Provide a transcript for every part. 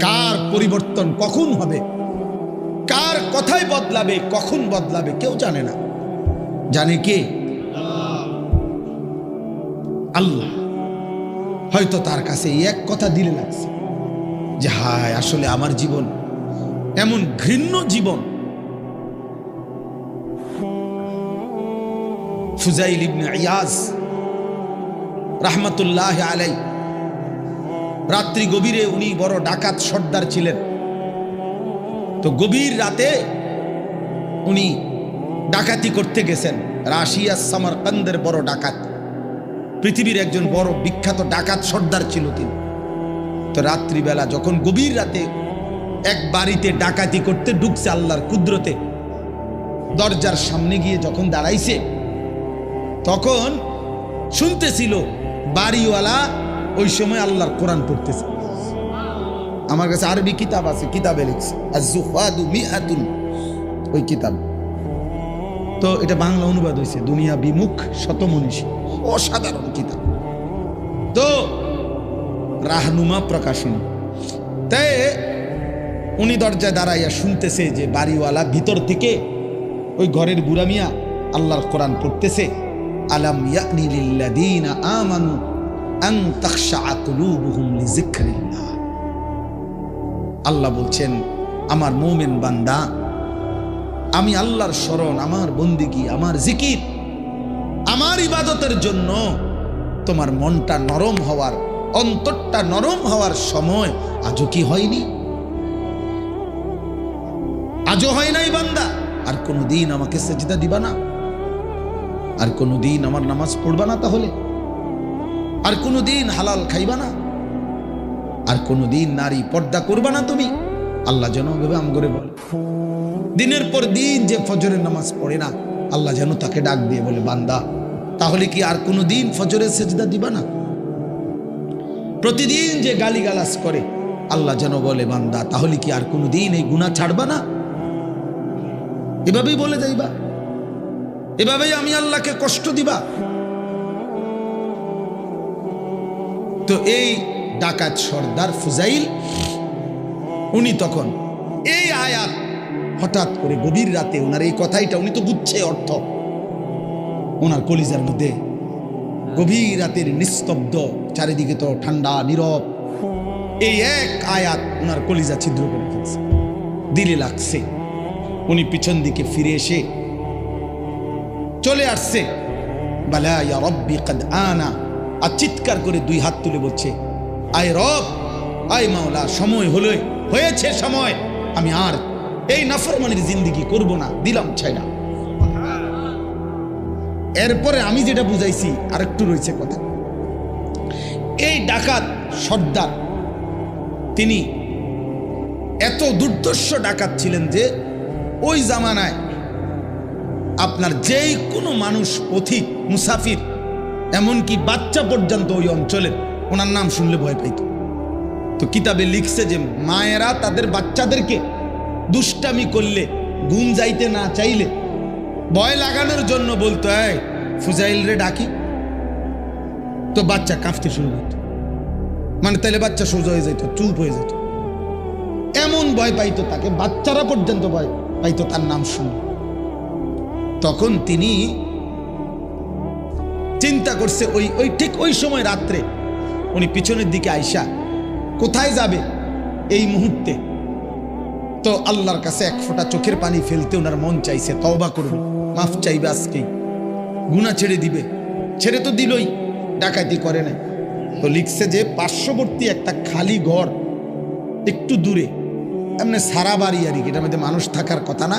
কার পরিবর্তন কখন হবে, কার কথাই বদলাবে, কখন বদলাবে কেউ জানে না। জানে কে? আল্লাহ। হয়তো তার কাছে এক কথা দিলে লাগছে যে হায় আসলে আমার জীবন এমন ঘৃণ্য জীবন। ফুজাইল ইবনে ইয়াজ রাহমাতুল্লাহ আলাই, রাত্রি গভীরে উনি বড় ডাকাত সর্দার ছিলেন। তো গভীর রাতে উনি ডাকাতি করতে গেছেন। রাশিয়া সামারকান্দের বড় ডাকাত, পৃথিবীর একজন বড় বিখ্যাত ডাকাত সর্দার ছিল তিনি। তো রাত্রিবেলা যখন গভীর রাতে এক বাড়িতে ডাকাতি করতে ঢুকছে আল্লাহর কুদরতে, দরজার সামনে গিয়ে যখন দাঁড়াইছে তখন শুনতেছিল বাড়িওয়ালা ওই সময় আল্লাহর কোরআন পড়তেছে। আমার কাছে আরবি কিতাব আছে, কিতাবে লিখছে আজ-জুহাদু মিআতুন, ওই কিতাব। তো এটা বাংলা অনুবাদ হয়েছে দুনিয়া বিমুখ শতমনীষী, অসাধারণ কিতাব। তো রাহনুমা প্রকাশনী। তাই উনি দরজায় দাঁড়াইয়া শুনতেছে যে বাড়িওয়ালা ভিতর থেকে ওই ঘরের বুড়া মিয়া আল্লাহর কোরআন পড়তেছে, আলাম ইয়ানি লিল্লাযীনা আমানু আন তাখশা কুলুবুহুম লিযিকরিল্লাহ। আল্লাহ বলছেন আমার মুমিন বান্দা, আমি আল্লাহর স্মরণ, আমার বন্দিগি, আমার জিকির, আমার ইবাদতের জন্য তোমার মনটা নরম হওয়ার, অন্তরটা নরম হওয়ার সময় আজও কি হয়নি? আজও হয় নাই বান্দা? আর কোনদিন আমাকে সেজদা দিবা না? আর কোনদিন আমার নামাজ পড়বা না? তাহলে আর কোনদিন হালাল খাইবা না? আর কোনদিন নারী পর্দা করবা না তুমি? আল্লাহ যেন ভেবে আম করে বলে, দিনের পর দিন যে ফজরের নামাজ পড়ে না, আল্লাহ যেন তাকে ডাক দিয়ে বলে, বান্দা তাহলে কি আর কোনদিন ফজরের সেজদা দিবা না? প্রতিদিন যে গালিগালাজ করে, আল্লাহ যেন বলে, বান্দা তাহলে কি আর কোনদিন এই গুনাহ ছাড়বা না? এভাবেই বলে যাইবা, এভাবেই আমি আল্লাহকে কষ্ট দিবা। তো এই ডাকাত সর্দার ফুজাইল, উনি তখন এই আয়াত হঠাৎ করে গভীর রাতে ওনার এই কথাইটা উনি তো বুঝছে অর্থ, ওনার কলিজার মধ্যে গভীর রাতের নিস্তব্ধ, চারিদিকে তো ঠান্ডা নীরব, এই এক আয়াত ওনার কলিজা ছিদ্র করে ফেলছে, দিলে লাগছে। উনি পিছন দিকে ফিরে এসে চলে আসছে, বালা ইয়া রব্বি কদ আনা, আর চিৎকার করে দুই হাত তুলে বলছে, আয় রব, আয় মাওলা, সময় হলো, হয়েছে সময়, আমি আর এই নাফরমানির জিন্দেগি করব না, দিলাম ছাইড়া। এরপরে আমি যেটা বুঝাইছি আরেকটু রয়েছে কথা। এই ডাকাত সর্দার তিনি এত দুর্ধর্ষ ডাকাত ছিলেন যে ওই জামানায় আপনার যেই কোনো মানুষ, পথিক, মুসাফির, এমনকি বাচ্চা পর্যন্ত ওই অঞ্চলের ওনার নাম শুনলে ভয় পাইত। তো কিতাবে লিখছে যে মায়েরা তাদের বাচ্চাদেরকে দুষ্টামি করলে, ঘুম যাইতে না চাইলে ভয় লাগানোর জন্য বলতো, এই ফুজাইল রে ডাকি, তো বাচ্চা কাঁপতে শুরু করত, মানে তাইলে বাচ্চা সোজা হয়ে যেত, চুপ হয়ে যেত, এমন ভয় পাইতো তাকে, বাচ্চারা পর্যন্ত ভয় পাইতো তার নাম শুনলে। তখন তিনি চিন্তা করছে, ওই ঠিক ওই সময় রাত্রে উনি পিছনের দিকে আইসা কোথায় যাবে এই মুহূর্তে, তো আল্লাহর কাছে এক ফোঁটা চোখের পানি ফেলতে ওনার মন চাইছে, তওবা করবে, মাফ চাইবে, আজকেই গুনাহ ছেড়ে দিবে। ছেড়ে তো দিলই, ডাকাতি করে না। তো লিখছে যে পার্শ্ববর্তী একটা খালি ঘর একটু দূরে, এমনি সারা বাড়ি আর কি, এটার মধ্যে মানুষ থাকার কথা না,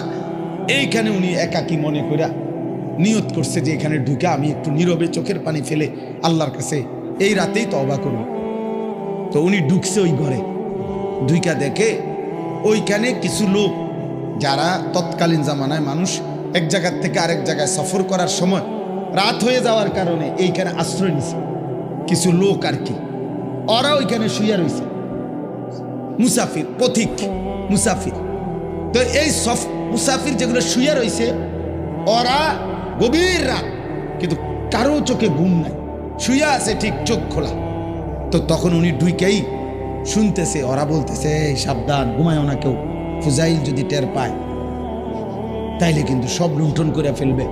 এইখানে উনি একাকী মনে করে নিয়ত করছে যে এখানে ঢুকে আমি একটু নীরবে চোখের পানি ফেলে আল্লাহর কাছে এই রাতেই তওবা করব। তো উনি ঢুকছে ওই ঘরে, ঢুইকা দেখে ওইখানে কিছু লোক, যারা তৎকালীন জামানায় মানুষ এক জায়গার থেকে আরেক জায়গায় সফর করার সময় রাত হয়ে যাওয়ার কারণে এইখানে আশ্রয় নিছে কিছু লোক আর কি, ওরা ওইখানে শুয়ে রয়েছে, মুসাফির, পথিক মুসাফির। তো এই মুসাফির যেগুলো শুয়ে রয়েছে, ওরা গভীর রাত, কিন্তু কারো চোখে ঘুম নাই, শুয়ে আছে ঠিক চোখ খোলা। তো তখন উনি ঢুকেই শুনতেছে, ওরা বলতেছে এই সাবধান, ঘুমায়ও না কেউ, ফুজাইল যদি টের পায় তাইলে কিন্তু সব লুণ্ঠন করে ফেলবে,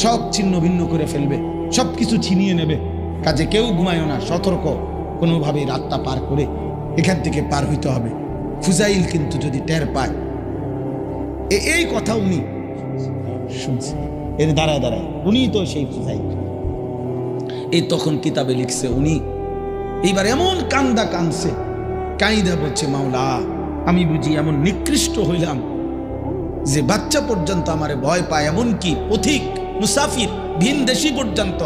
সব ছিন্ন ভিন্ন করে ফেলবে, সব কিছু ছিনিয়ে নেবে, কাজে কেউ ঘুমায়ও না, সতর্ক, কোনোভাবেই রাতটা পার করে এখান থেকে পার হইতে হবে। ফুজাইল কিন্তু যদি টের পায়, এই কথা উনি শুনছে, এর দাঁড়ায় দাঁড়ায় উনি তো সেই ফুজাইল। এই তখন কিতাবে লিখছে উনি এইবার এমন কান্দা কাঁদছে, কাইদা বলছে মাওলা আমি বুঝি এমন নিকৃষ্ট হইলাম যে বাচ্চা পর্যন্ত আমারে ভয় পায়, এমনকি পথিক মুসাফির ভিন দেশি পর্যন্ত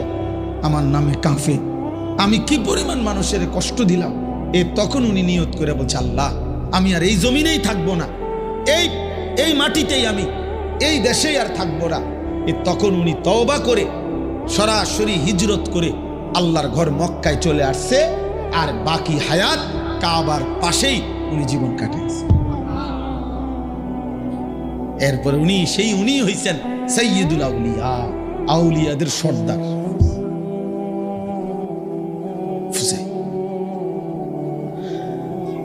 আমার নামে কাঁফে, আমি কি পরিমাণ মানুষের কষ্ট দিলাম। তখন উনি নিয়ত করে বলছে আল্লাহ আমি আর এই জমিনেই থাকবো না, এই মাটিতেই আমি এই দেশেই আর থাকবো না। তখন উনি তওবা করে সরাসরি হিজরত করে আল্লাহর ঘর মক্কায় চলে আসছে, আর বাকি হায়াত কাবার পাশেই উনি জীবন কাটাইছে। এরপরে উনি হইছেন সাইয়্যিদুল আউলিয়া, আউলিয়াদের সর্দার।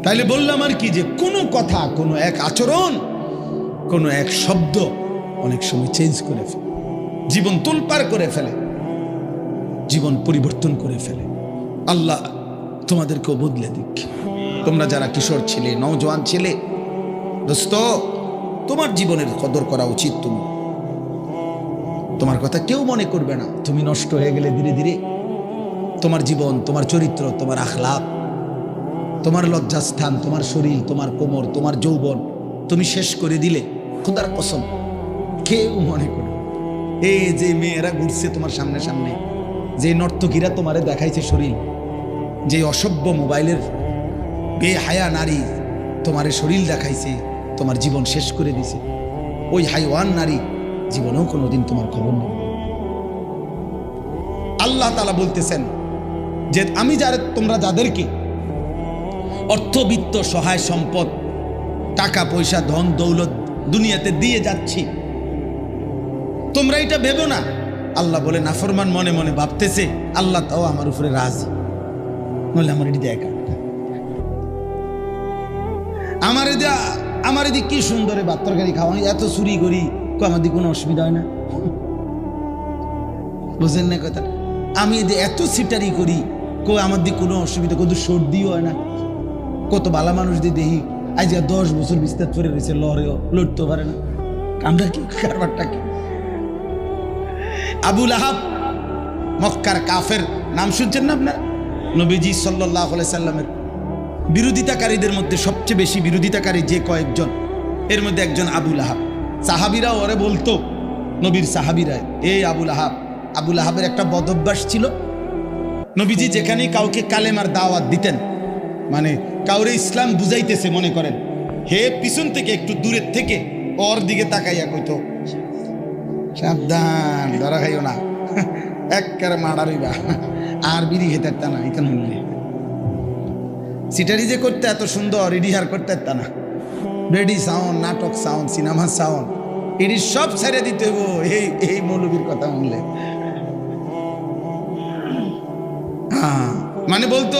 তাইলে বললাম আর কি, যে কোনো কথা, কোনো এক আচরণ, কোনো এক শব্দ অনেক সময় চেঞ্জ করে ফেলে, জীবন তোলপাড় করে ফেলে, জীবন পরিবর্তন করে ফেলে। আল্লাহ তোমাদেরকেও বদলে দিক। তোমরা যারা কিশোর ছিলে, নওজোয়ান ছিলে, দোস্ত তোমার জীবনের কদর করা উচিত। তোমার কথা কেউ মনে করবে না, তুমি নষ্ট হয়ে গেলে ধীরে ধীরে তোমার জীবন, তোমার চরিত্র, তোমার আখলাক, তোমার লজ্জাস্থান, তোমার শরীর, তোমার কোমর, তোমার যৌবন তুমি শেষ করে দিলে, খোদার কসম কেউ মনে করবে। এই যে মেয়েরা ঘুরছে তোমার সামনে সামনে, যে নর্তকীরা তোমারে দেখাইছে শরীর, যে অসভ্য মোবাইলের বেহায়া নারী তোমারে শরীর দেখাইছে, তোমার জীবন শেষ করে দিছে, ওই হাইওয়ান নারী জীবনেও কোনোদিন তোমার খবর নেই। আল্লাহ তাআলা বলতেছেন যে আমি তোমরা যাদেরকে অর্থবিত্ত, সহায় সম্পদ, টাকা পয়সা, ধন দৌলত দুনিয়াতে দিয়ে যাচ্ছি, তোমরা এটা ভেবো না। আল্লাহ বলে নাফরমান মনে মনে ভাবতেছে আল্লাহ তাও আমার উপরে রাজি, নইলে আমার এটি দেখা, আমার এদিকে কি সুন্দর ভাত তরকারি খাওয়া, এত চুরি করি, আমার দিকে কোনো অসুবিধা হয় না, বুঝেন না কথা? আমি এত সিটারি করি, আমার দিকে কোনো অসুবিধা, কত সর্দিও হয় না, কত ভালো মানুষ দিয়ে দেখি আজ 10 বছর বিস্তার করে রয়েছে, লড়তেও পারে না, আমরা কি কারবারটা কি? আবু লাহাব মক্কার কাফের, নাম শুনছেন না আপনার? নবীজি সাল্লাল্লাহু আলাইহি সাল্লামের বিরোধিতাকারীদের মধ্যে সবচেয়ে বেশি বিরোধিতাকারী যে কয়েকজন, এর মধ্যে একজন আবু লাহাব। সাহাবীরা ওরে বলতো, নবীর সাহাবীরা, এই আবু লাহাব। আবু লাহাবের একটা বদঅভ্যাস ছিল, নবীজি যেখানে কাউকে কালেমার দাওয়াত দিতেন, মানে কাউরে ইসলাম বুঝাইতেছে মনে করেন, হে পিছন থেকে একটু দূরের থেকে ওর দিকে তাকাইয়া কইতো সাবধান, ধরা খাইও না, একেবারে মারা রইবা, আর বিড়ি খেতে পারত না, এখানে সিটারি যে করতে এত সুন্দর, ইডিহার করতে পারত না, রেডি সাউন্ড, নাটক সাউন্ড, সিনেমা সাউন্ড, এটি সব ছেড়ে দিতে হইব এই মৌলবীর কথা শুনলে। হ্যাঁ, মানে বলতো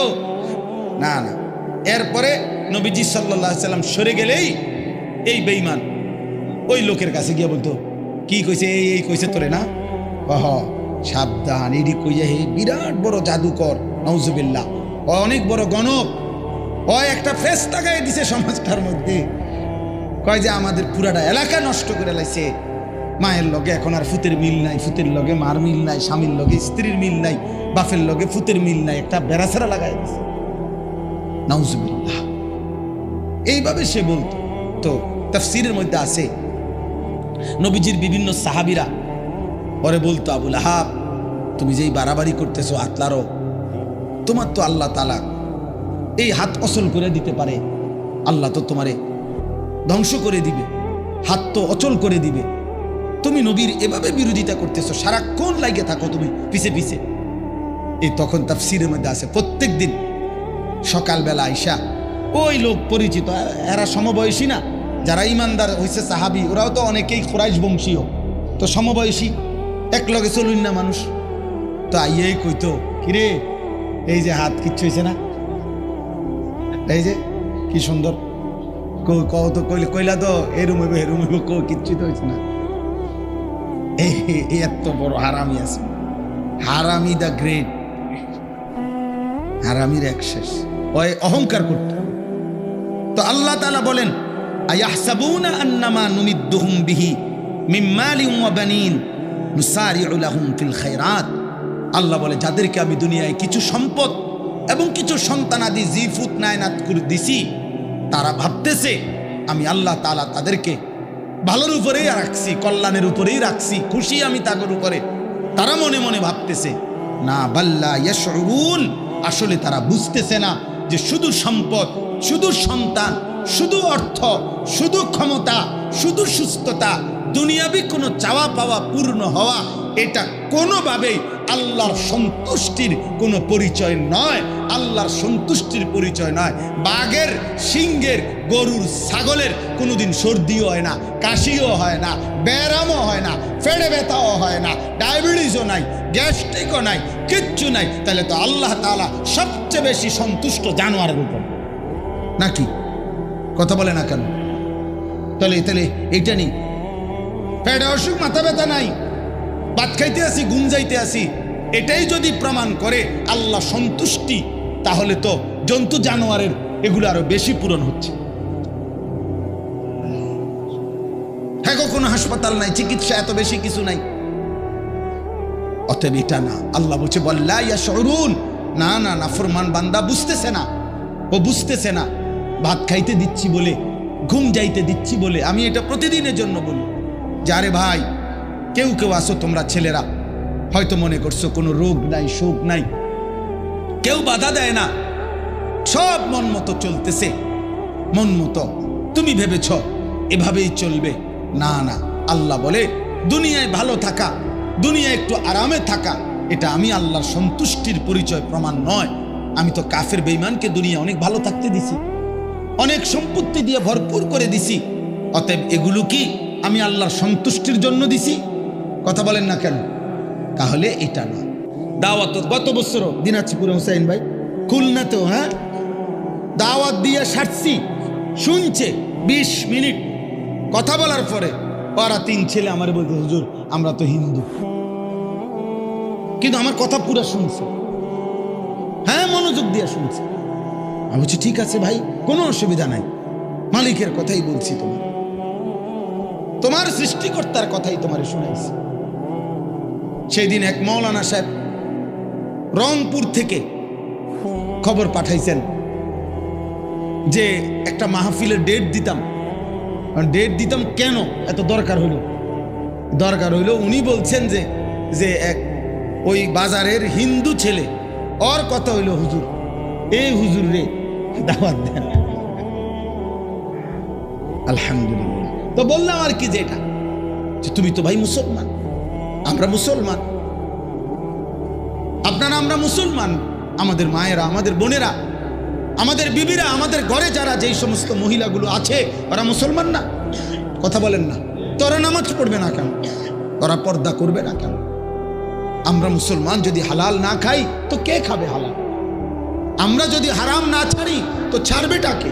না না। এরপরে নবীজি সাল্লাল্লাহু আলাইহি সাল্লাম সরে গেলেই এই বেঈমান ওই লোকের কাছে গিয়ে বলতো, কি কইছে, এই কইছে তোরে না, সাবধান, এডি কইয়া হে বিরাট বড় জাদুকর, নাউজুবিল্লাহ, অনেক বড় গণক, একটা ফেরেশতা গায়ে দিছে সমাজটার মধ্যে, কয় যে আমাদের পুরাটা এলাকা নষ্ট করে লাইছে, মায়ের লগে এখন আর ফুতের মিল নাই, ফুতের লগে মার মিল নাই, স্বামীর লগে স্ত্রীর মিল নাই, বাপের লগে ফুতের মিল নাই, একটা বেড়াছাড়া লাগাই দিছে, নাউজুবিল্লাহ। এইভাবে সে বলতো। তো তাফসীরের মধ্যে আছে নবীজির বিভিন্ন সাহাবীরা ওরে বলতো, আবু লাহাব তুমি যেই বাড়াবাড়ি করতেছো, আতলারো, তোমার তো আল্লাহ তাআলা এই হাত অচল করে দিতে পারে, আল্লাহ তো তোমারে ধ্বংস করে দিবে, হাত তো অচল করে দিবে, তুমি নবীর এভাবে বিরোধিতা করতেছো, সারাক্ষণ লাগে থাকো তুমি পিছে পিছে। এই তখন তাফসীরের মধ্যে আছে প্রত্যেক দিন সকালবেলা আইসা ওই লোক পরিচিত, এরা সমবয়সী না, যারা ইমানদার হয়েছে সাহাবী, ওরাও তো অনেকেই কুরাইশ বংশীয়, তো সমবয়সী, এক লগে চলুন না মানুষ, তো আইয়েই কইতো, কিরে এই যে হাত কিচ্ছু হয়েছে না, এই যে কি সুন্দর কত কইলা তো এরুম হইব এরুম হইব, কিচ্ছু তো হয়েছে না। এই এত বড় হারামি আছে, হারামি দ্য গ্রেট, হারামির এক শেষ, ওই অহংকার করতে। তো আল্লাহ তাআলা বলেন আয়াহসাবুনা আন্নামা নুমিদ্দুহুম বিহি মিন মালিন ওয়া বানিন নুসারিউ লাহুম ফিল খায়রাত। আল্লাহ বলে যাদেরকে আমি দুনিয়ায় কিছু সম্পদ এবং কিছু সন্তানাদি জিফুত নায়নাত করে দিছি, তারা ভাবতেছে আমি আল্লাহ তাআলা তাদেরকে ভালোর উপরেই রাখছি, কল্যাণের উপরেই রাখছি, খুশি আমি তাদের উপরে। তারা মনে মনে ভাবতেছে না, বাল্লা ইয়াশউরুন, আসলে তারা বুঝতেছে না যে শুধু সম্পদ, শুধু সন্তান, শুধু অর্থ, শুধু ক্ষমতা, শুধু সুস্থতা, দুনিয়াবি কোনো চাওয়া পাওয়া পূর্ণ হওয়া, এটা কোনোভাবেই আল্লাহর সন্তুষ্টির কোনো পরিচয় নয়। আল্লাহর সন্তুষ্টির পরিচয় নয়। বাঘের, সিংহের, গরুর, ছাগলের কোনোদিন সর্দিও হয় না, কাশিও হয় না, ব্যায়ামও হয় না, ফেড়ে ব্যথাও হয় না, ডায়াবেটিসও নাই, গ্যাস্ট্রিকও নাই, কিচ্ছু নাই। তাহলে তো আল্লাহ তাআলা সবচেয়ে বেশি সন্তুষ্ট জানোয়ারের উপর, নাকি? কথা বলে না কেন? তাহলে এইটা নেই, পেটে অসুখ, মাথা ব্যথা নাই, ভাত খাইতে আসি, ঘুম যাইতে আসি, এটাই যদি প্রমাণ করে আল্লাহ সন্তুষ্টি, তাহলে তো জন্তু জানোয়ারের এগুলো আরো বেশি পূরণ হচ্ছে। হ্যাঁ, কোনো হাসপাতাল নাই, চিকিৎসা এত বেশি কিছু নাই। অতএব এটা না, আল্লাহ বলছে বল্লা ইয়াশউরুন, না না, নাফরমান বান্দা বুঝতেছে না, ও বুঝতেছে না। ভাত খাইতে দিচ্ছি বলে, ঘুম যাইতে দিচ্ছি বলে আমি এটা প্রতিদিনের জন্য বলি যে আরে ভাই, কেউ কেউ আসো তোমরা ছেলেরা, হয়তো মনে করছো কোনো রোগ নাই, শোক নাই, কেউ বাধা দেয় না, সব মন মতো চলতেছে, মন মতো তুমি ভেবেছ এভাবেই চলবে। না না, আল্লাহ বলে দুনিয়ায় ভালো থাকা, দুনিয়ায় একটু আরামে থাকা, এটা আমি আল্লাহর সন্তুষ্টির পরিচয় প্রমাণ নয়। আমি তো কাফের বেঈমানকে দুনিয়া অনেক ভালো থাকতে দিছি, অনেক সম্পত্তি দিয়ে ভরপুর করে দিছি। অতএব এগুলো কি আমি আল্লাহর সন্তুষ্টির জন্য দিছি? কথা বলেন না কেন? তাহলে এটা না। দাওয়াত গত বছর দিনাজপুরে হোসেন ভাই খুলনাতেও, হ্যাঁ, দাওয়াত দিয়ে সারছি, শুনছে 20 মিনিট কথা বলার পরে ওরা 3 ছেলে আমার বলতে, হুজুর আমরা তো হিন্দু, কিন্তু আমার কথা পুরো শুনছে, হ্যাঁ, মনোযোগ দিয়ে শুনছে। আমি বলছি ঠিক আছে ভাই, কোনো অসুবিধা নাই, মালিকের কথাই বলছি, তোমার সৃষ্টিকর্তার কথাই তোমারে শুনাইছি। সেই দিন এক মাওলানা সাহেব রংপুর থেকে খবর পাঠাইছেন যে একটা মাহফিলের ডেট দিতাম কেন এত দরকার হইল, উনি বলছেন যে এক ওই বাজারের হিন্দু ছেলে, ওর কথা হইল হুজুর, এই হুজুর রে দাওয়াত দেন। আলহামদুলিল্লাহ। তো বললাম আর কি, যে এটা যে তুমি তো ভাই মুসলমান, আমরা মুসলমান, আপনারা আমরা মুসলমান, আমাদের মায়েরা, আমাদের বোনেরা, আমাদের বিবিরা, আমাদের ঘরে যারা যেই সমস্ত মহিলাগুলো আছে ওরা মুসলমান না? কথা বলেন না? তো ওরা নামাজ পড়বে না কেন? ওরা পর্দা করবে না কেন? আমরা মুসলমান যদি হালাল না খাই তো কে খাবে হালাল? আমরা যদি হারাম না ছাড়ি তো ছাড়বেটাকে?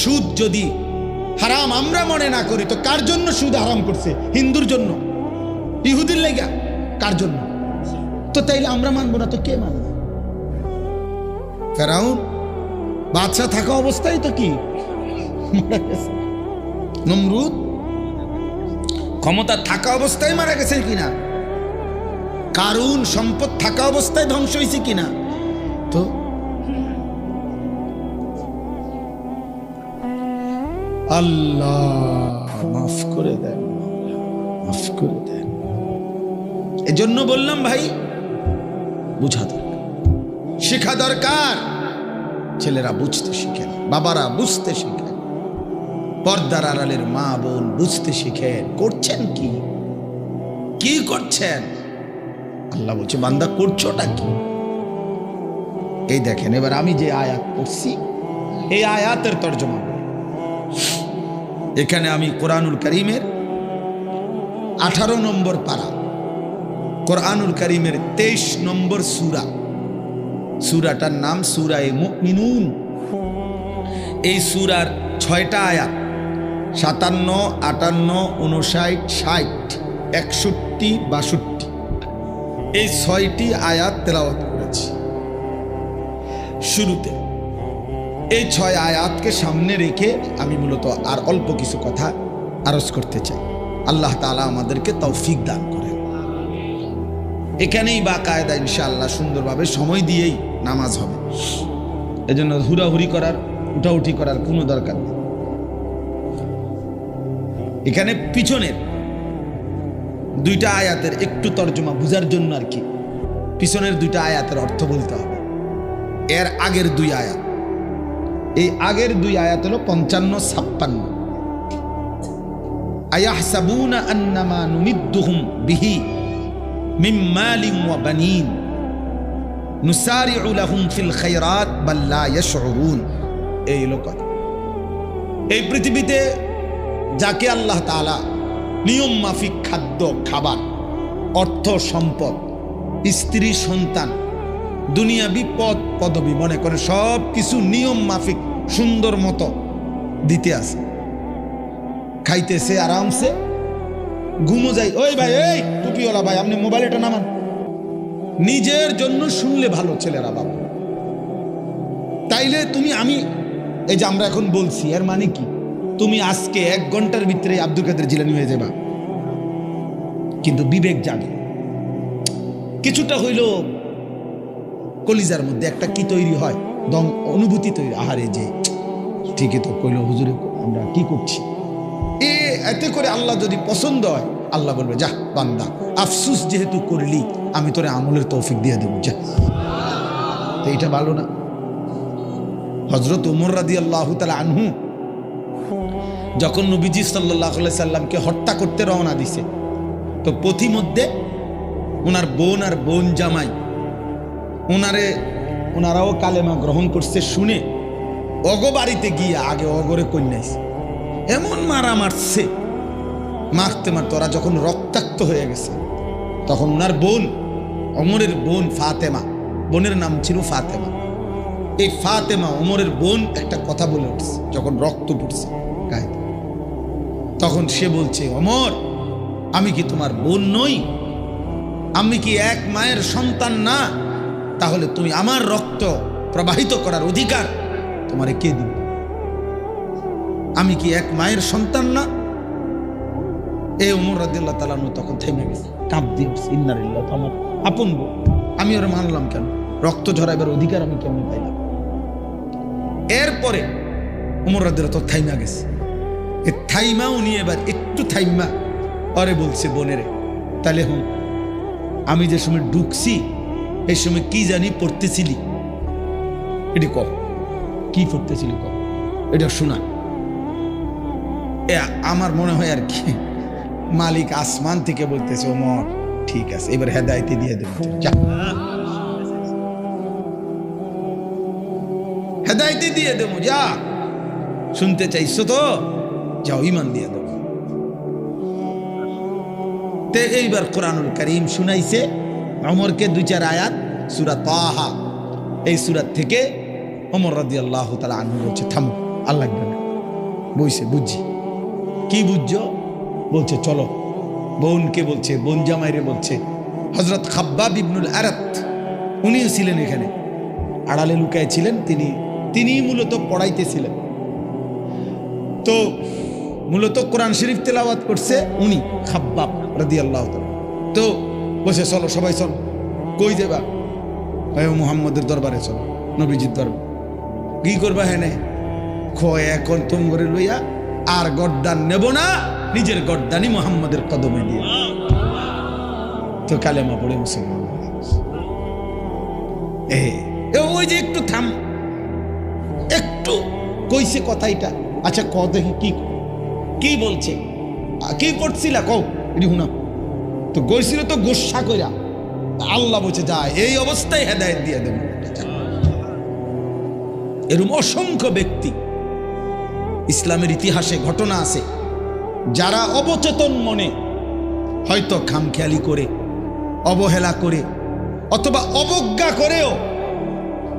সুদ যদি হারাম আমরা মনে না করি তো কার জন্য সুদ হারাম করছে? হিন্দুর জন্য, ইহুদির লেগা, কার জন্য? তো তাইলে আমরা মানবো না তো কে মানবে? ফেরাউন বাদশা থাকা অবস্থায় তো কি নমরুদ ক্ষমতা থাকা অবস্থায় মারা গেছে কিনা? কারুন সম্পদ থাকা অবস্থায় ধ্বংস হয়েছে কিনা? তো আল্লাহ মাফ করে দেন, মাফ করে দেন। এজন্য বললাম ভাই, বুঝা দরকার, শেখা দরকার। ছেলেরা বুঝতে শিখেন, বাবারা বুঝতে শিখেন, পর্দার আড়ালের মা বোন বুঝতে শিখেন। করছেন কি করছেন? আল্লাহ বলছে বান্দা করছোটা কি? এই দেখেন, এবার আমি যে আয়াত পড়ছি এই আয়াতের তর্জমা। এখানে আমি কোরআনুল কারীমের 18 নম্বর পারা, কোরআনুল কারীমের 23 নম্বর সূরা, সূরাটার নাম সূরায়ে মুমিনুন। এই সূরার 6টা আয়াত 57, 58, 59, 60, 61, 62 এই 6টি আয়াত তেলাওয়াত করেছি শুরুতে। এই 6 আয়াতকে সামনে রেখে আমি মূলত আর অল্প কিছু কথা আরজ করতে চাই। আল্লাহ তাআলা আমাদেরকে তৌফিক দান করেন। এখানেই বাকায়দা ইনশাআল্লাহ সুন্দরভাবে সময় দিয়েই নামাজ হবে, এজন্য হুড়াহুড়ি করার উঠাউঠি করার কোনো দরকার নেই। এখানে পিছনের 2টা আয়াতের একটু তর্জমা বুঝার জন্য আর কি পিছনের 2টা আয়াতের অর্থ বলতে হবে। এর আগের 2 আয়াত, এই আগের 2 আয়াত হলো 55, 56। আয়াহসাবুনা আন্নামা নুমিদ্দুহুম বিহি মিন মালিন ওয়া বানিন নুসারিউ লাহুম ফিল খায়রাত বাল লা ইয়াশউরুন। এই লোক এই পৃথিবীতে যাকে আল্লাহ তাআলা নিয়ম মাফিক খাদ্য খাবার, অর্থ সম্পদ, স্ত্রী সন্তান, দুনিয়াবি পদ পদবি মনে করে সব কিছু নিয়ম মাফিক সুন্দর মতো দিতে আছে, খাইতেছে আরামসে, ঘুমো যাই। ওই ভাই, এই টুপিওয়ালা ভাই, আপনি মোবাইলটা নামান। নিজের জন্য শুনলে ভালো ছেলেরা বাবা, তাইলে তুমি আমি এই যে আমরা এখন বলছি এর মানে কি, তুমি আজকে 1 ঘন্টার ভিতরে আব্দুল কাদের জিলানী হয়ে যাবা, কিন্তু বিবেক জাগে কিছুটা হইল কলিজার মধ্যে একটা কি তৈরি হয়, দম অনুভূতি তৈরি। আহারে যে ঠিকই তো কইল হুজুরে, আমরা কি করছি। এতে করে আল্লাহ যদি পছন্দ হয়, আল্লাহ বলবে যা বান্দা, আফসুস যেহেতু করলি আমি তোরে আমলের তৌফিক দিয়ে দেবো, যা। তো এটা ভালো না? হযরত উমর রাদিয়াল্লাহু তাআলা আনহু যখন নবীজি সাল্লাল্লাহু আলাইহি সাল্লামকে হত্যা করতে রওনা দিছে, তো পথিমধ্যে ওনার বোন আর বোন জামাই ওনারাও কালেমা গ্রহণ করছে শুনে অগবাড়িতে গিয়ে আগে অগরে কন্যাইছে, এমন মারা মারছে, মারতে মারতে ওরা যখন রক্তাক্ত হয়ে গেছে, তখন ওনার বোন, ওমরের বোন ফাতেমা, বোনের নাম ছিল ফাতেমা, এই ফাতেমা ওমরের বোন একটা কথা বলে উঠছে যখন রক্ত পড়ছে গায়ে, তখন সে বলছে, ওমর আমি কি তোমার বোন নই? আমি কি এক মায়ের সন্তান না? তাহলে তুমি আমার রক্ত প্রবাহিত করার অধিকার তোমারে কে দিবে? আমি কি এক মায়ের সন্তান না? এই ওমর রাদিয়াল্লাহু তাআলা তখন থেমে গেছে, কাঁপ দিয়ে উঠছে, ইন্নালিল্লাহি, আমার আপন বোন, আমি ওরা মানলাম কেন? রক্ত ঝরাইবার অধিকার আমি কেমন পাইলাম? এরপরে ওমর রাদিয়াল্লাহু থাইমা গেছে। এ থাইমা উনি এবার একটু থাইমা পরে বলছে, বোনেরে তাহলে হুম, আমি যে সময় ঢুকছি এই সময় কি জানি পড়তেছিলি, এটি কর, কি পড়তেছিলি কর, এটা শোনা। আমার মনে হয় আর কি মালিক আসমান থেকে বলতেছে, ওমর ঠিক আছে, এবার হেদায়েত দিয়ে দেব, হেদায়েত দিয়ে দেব, যা শুনতে চাইছো তো যাও, ঈমান দিয়ে দেব। তে এইবার কোরআনুল কারীম শুনাইছে ওমরকে 2-4 আয়াত সূরা তাহা, এই সূরা থেকে ওমর রাদিয়াল্লাহু তাআলা আনহু বলছে, থামো, আল্লাহ লাগবে না, বইছে বুঝছি। কি বুঝছো? বলছে চলো। বোনকে বলছে, বোন জামাইরে বলছে। হযরত খাব্বাব ইবনুল আরাত উনিও ছিলেন এখানে, আড়ালে লুকায় ছিলেন, তিনি মূলত পড়াইতেছিলেন। তো মূলত কোরআন শরীফ তেলাওয়াত করছে উনি, খাব্বাব রাদিয়াল্লাহু তাআলা। তো বসে চলো সবাই চলো, কই যাবা? মুহাম্মদের দরবারে চলো, নবীজির দরবার। কি করবা? হ্যাঁ খয় এখন তুম করে লইয়া আর গর্দান নেব না, নিজের গর্দানি মুহাম্মদের কদমে দিয়ে। তো কালেমা পড়ে মুসলমান। ওই যে একটু থাম, একটু কইছে কথা এটা, আচ্ছা ক দেখি কি বলছে, কি পড়ছিলা কও এটি শুনা। তো গইছিল তো গোসা কইরা, আল্লাহ বলছে যায় এই অবস্থায় হেদায়েত দিয়ে দেব। এরকম অসংখ্য ব্যক্তি ইসলামের ইতিহাসে ঘটনা আছে, যারা অবচেতন মনে হয়তো খামখেয়ালি করে, অবহেলা করে অথবা অবজ্ঞা করেও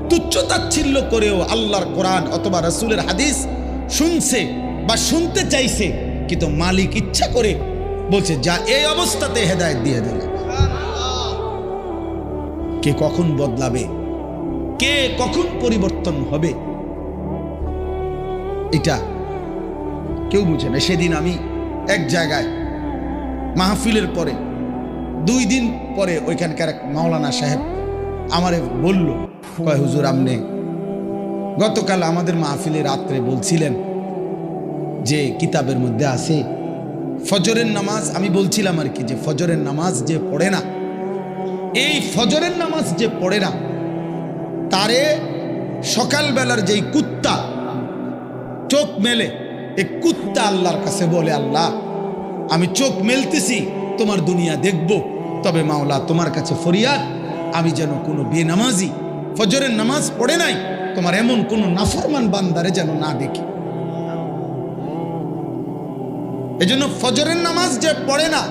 তুচ্ছতাচ্ছিল্য করেও আল্লাহর কোরআন অথবা রাসূলের হাদিস শুনছে বা শুনতে চাইছে, কিন্তু মালিক ইচ্ছা করে বলছে যা এই অবস্থাতে হেদায়েত দিয়ে দিল। কে কখন বদলাবে, কে কখন পরিবর্তন হবে, এটা কেউ বুঝে না। সেদিন আমি এক জায়গায় মাহফিলের পরে 2 দিন পরে ওইখানকার এক মাওলানা সাহেব আমারে বলল, কয় হুজুর আপনি গতকাল আমাদের মাহফিলে রাত্রে বলছিলেন যে কিতাবের মধ্যে আছে ফজরের নামাজ, আমি বলছিলাম আর কি যে ফজরের নামাজ যে পড়ে না, এই ফজরের নামাজ যে পড়ে না তারে সকালবেলার যেই কুত্তা চোখ মেলে, এই কুত্তা আল্লাহর কাছে বলে আল্লাহ আমি চোখ মেলতেছি তোমার দুনিয়া দেখব, তবে মাওলা তোমার কাছে ফরিয়াদ আমি যেন কোনো বেনামাজি ফজরের নামাজ পড়ে নাই তোমার এমন কোন নাফরমান বান্দারে যেন না দেখি। এজন্য ফজরের নামাজ যে পড়ে না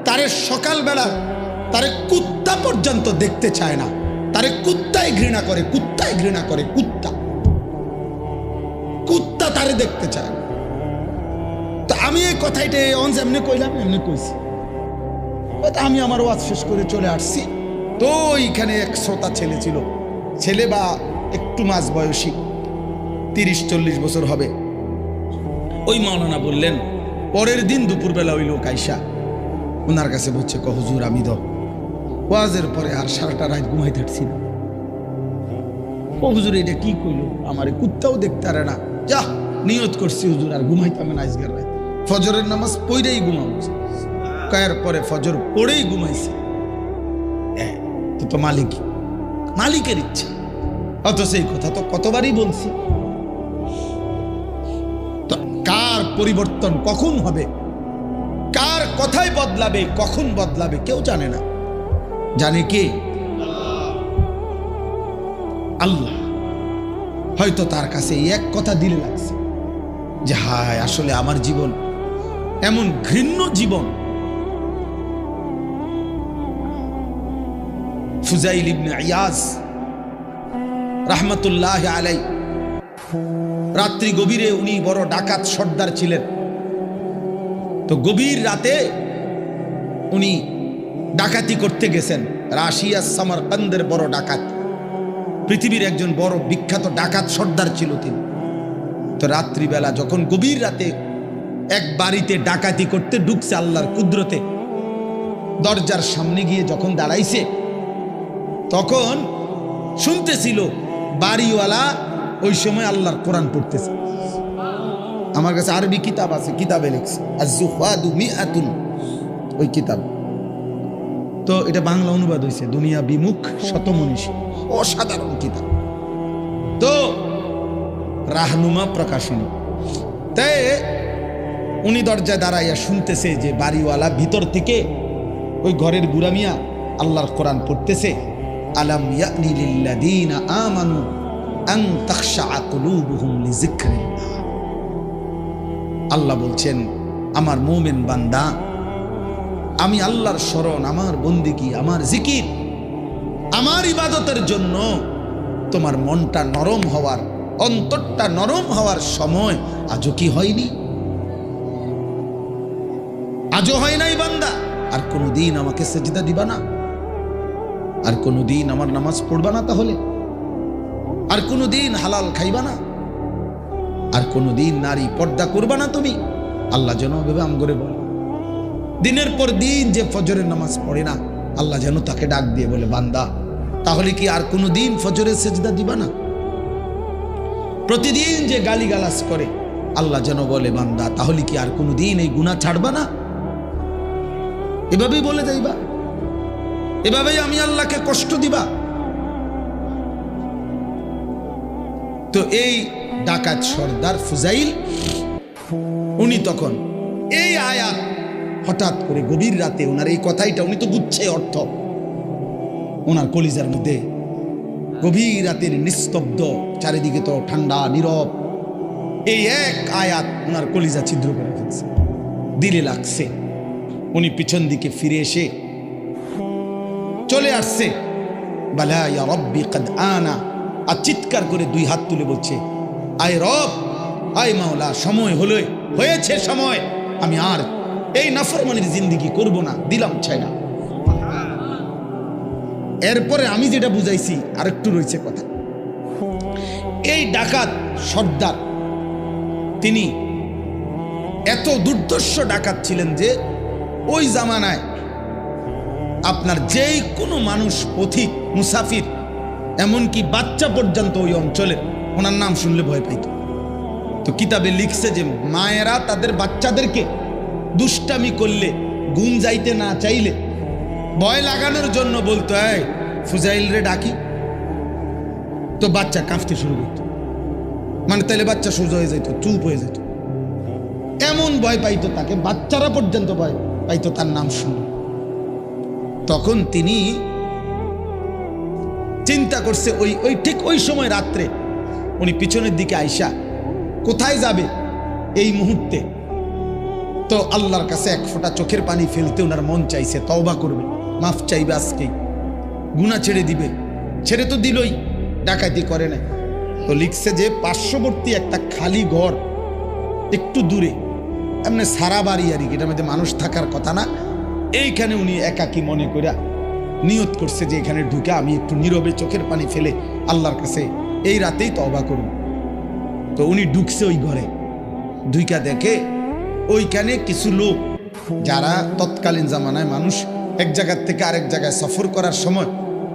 তারে সকালবেলা তারে কুত্তা পর্যন্ত দেখতে চায় না, তারে কুত্তাই ঘৃণা করে, কুত্তাই ঘৃণা করে, কুত্তা কুত্তা তারে দেখতে চায় না। তো আমি এই কথাইটা এমনি কইলাম, এমনি কইছি, আমি আমার ওয়াজ শেষ করে চলে আসছি। তো এইখানে এক শ্রোতা ছেলে ছিল, ছেলে বা একটু মাঝ বয়সী 30-40 বছর হবে। ওই মাওলানা বললেন, পরের দিন দুপুরবেলা ওই লোক আইসা ওনার কাছে বলছে হুজুর আমি তো ওয়াজের পরে আর সারাটা রাত ঘুমাইতে পারছি না। ও হুজুর এটা কি কইলো, আমার কুত্তাও দেখতে পারে না, যা নিয়ত করছি হুজুর আর ঘুমাইতাম না আজকের রাত, ফজরের নামাজ পড়েই ঘুমাবো। কয়ের পরে ফজর পড়েই ঘুমাইছে। তো মালিকের ইচ্ছা, অত সেই কথা তো কতবারই বলছি। তো কার পরিবর্তন কখন হবে, কার কথাই বদলাবে, কখন বদলাবে কেউ জানে না, জানে কে? আল্লাহ। হয়তো তার কাছে এক কথা দিলে লাগছে যে হায় আসলে আমার জীবন এমন ঘৃণ্য জীবন। ফুজাইল ইবনে ইয়াজ রাহমাতুল্লাহ আলাই, রাত্রি গভীরে উনি বড় ডাকাত সর্দার ছিলেন। তো গভীর রাতে উনি ডাকাতি করতে গেছেন। রাশিয়া সামারকান্দের বড় ডাকাত, পৃথিবীর একজন বড় বিখ্যাত ডাকাত সর্দার ছিল তিনি। তো রাত্রিবেলা যখন গভীর রাতে এক বাড়িতে ডাকাতি করতে ঢুকছে আল্লাহর কুদরতে, দরজার সামনে গিয়ে যখন দাঁড়াইছে তখন শুনতেছিল বাড়িওয়ালা ওই সময় আল্লাহর কোরআন পড়তেছে। আমার কাছে আরবি কিতাব আছে, কিতাবে লিখছে আজ-জুহাদু মিআতুন, ওই কিতাব। তো এটা বাংলা অনুবাদ হয়েছে দুনিয়া বিমুখ শতমনীষী, অসাধারণ কিতাব। তো রাহনুমা প্রকাশনী। তাই উনি দরজায় দাঁড়াইয়া শুনতেছে যে বাড়িওয়ালা ভিতর থেকে ওই ঘরের বুড়া মিয়া আল্লাহর কোরআন পড়তেছে, আলাম ইয়ানি লিল্লাযীনা আমানু আন তাখশা কুলুবুহুম লিযিকরিল্লাহ। আল্লাহ বলছেন আমার মুমিন বান্দা, আমি আল্লাহর শরণ, আমার বন্দেগী, আমার জিকির, আমার ইবাদতের জন্য তোমার মনটা নরম হওয়ার, অন্তরটা নরম হওয়ার সময় আজও কি হয়নি? আজও হয় নাই বান্দা? আর কোনদিন আমাকে সেজদা দিবা না? আর কোনদিন আমার নামাজ পড়বা না? তাহলে আর কোনদিন হালাল খাইবা না? আর কোনদিন নারী পর্দা করবা না তুমি? আল্লাহ যেন ভেবে আম করে বলে, দিনের পর দিন যে ফজরের নামাজ পড়ে না, আল্লাহ যেন তাকে ডাক দিয়ে বলে, বান্দা তাহলে কি আর কোনদিন ফজরের সেজদা দিবা না? প্রতিদিন যে গালিগালাজ করে, আল্লাহ যেন বলে, বান্দা তাহলে কি আর কোনদিন এই গুনাহ ছাড়বা না? এভাবেই বলে যাইবা, এভাবেই আমি আল্লাহকে কষ্ট দিবা। তো এই ডাকাত সর্দার ফুজাইল, উনি তখন এই আয়াত হঠাৎ করে গভীর রাতে ওনার এই কথাইটা, উনি তো বুঝছে অর্থ, ওনার কলিজার মধ্যে গভীর রাতের নিস্তব্ধ, চারিদিকে তো ঠান্ডা নীরব, এই এক আয়াত ওনার কলিজা ছিদ্র করে ফেলছে, দিলে লাগছে। উনি পিছন দিকে ফিরে এসে চলে আসছে, বালা ইয়া রব্বি কদ আনা আর চিৎকার করে দুই হাত তুলে বলছে, আয় রব, আয় মাওলা, সময় হয়েছে সময়, আমি আর এই নাফরমানির জিন্দেগি করব না, দিলাম ছাইনা। এরপরে আমি যেটা বুঝাইছি আরেকটু রয়েছে কথা। এই ডাকাত সর্দার তিনি এত দুর্ধর্ষ ডাকাত ছিলেন যে ওই জামানায় আপনার যেই কোনো মানুষ, পথিক, মুসাফির, এমনকি বাচ্চা পর্যন্ত ওই অঞ্চলের ওনার নাম শুনলে ভয় পাইত। তো কিতাবে লিখছে যে মায়েরা তাদের বাচ্চাদেরকে দুষ্টামি করলে, ঘুম যাইতে না চাইলে ভয় লাগানোর জন্য বলতো, এই ফুজাইল রে ডাকি, তো বাচ্চা কাঁপতে শুরু করতো। মানে তাইলে বাচ্চা সোজা হয়ে যেত, চুপ হয়ে যেত, এমন ভয় পাইতো তাকে, বাচ্চারা পর্যন্ত ভয় পাইতো তার নাম শুনে। তখন তিনি চিন্তা করছে, ওই ঠিক ওই সময় রাত্রে উনি পিছনের দিকে আইসা কোথায় যাবে এই মুহূর্তে, তো আল্লাহর কাছে এক ফোঁটা চোখের পানি ফেলতে ওনার মন চাইছে, তওবা করবে, মাফ চাইবে, আজকেই গুনাহ ছেড়ে দিবে। ছেড়ে তো দিলই, ডাকাতি করে না। তো লিখছে যে পার্শ্ববর্তী একটা খালি ঘর একটু দূরে, এমনি সারা বাড়ি আর কি, এটার মধ্যে মানুষ থাকার কথা না, এইখানে উনি একাকী মনে করে নিয়ত করছে যে এখানে ঢুকে আমি একটু নীরবে চোখের পানি ফেলে আল্লাহর কাছে এই রাতেই তওবা করব। তো উনি ঢুকছে ওই ঘরে, ঢুইকা দেখে ওইখানে কিছু লোক, যারা তৎকালীন জামানায় মানুষ এক জায়গার থেকে আরেক জায়গায় সফর করার সময়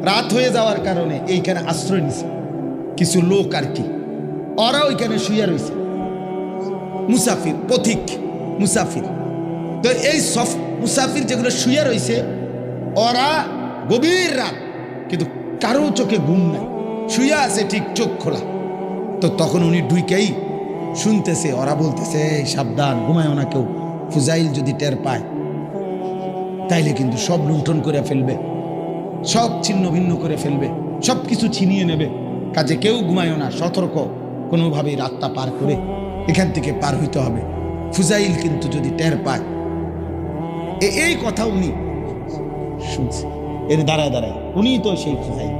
রাত হয়ে যাওয়ার কারণে এইখানে আশ্রয় নিছে কিছু লোক আর কি, ওরা ওইখানে শুয়ে রয়েছে, মুসাফির, পথিক, মুসাফির। তো এই মুসাফির যেগুলো শুয়ে রয়েছে, ওরা গভীর রাত, কিন্তু কারো চোখে ঘুম নাই, শুয়ে আছে ঠিক চোখ খোলা। তো তখন উনি ঢুকেই শুনতেছে, ওরা বলতেছে, সাবধান, ঘুমায় না কেউ, ফুজাইল যদি টের পায় তাইলে কিন্তু সব লুণ্ঠন করে ফেলবে, সব ছিন্ন ভিন্ন করে ফেলবে, সব কিছু ছিনিয়ে নেবে, কাজে কেউ ঘুমায় না, সতর্ক, কোনোভাবেই রাতটা পার করে এখান থেকে পার হইতে হবে, ফুজাইল কিন্তু যদি টের পায়। এই কথা উনি শুনছে, এর দাঁড়ায় দাঁড়ায় উনি তো সেই ফুজাইল।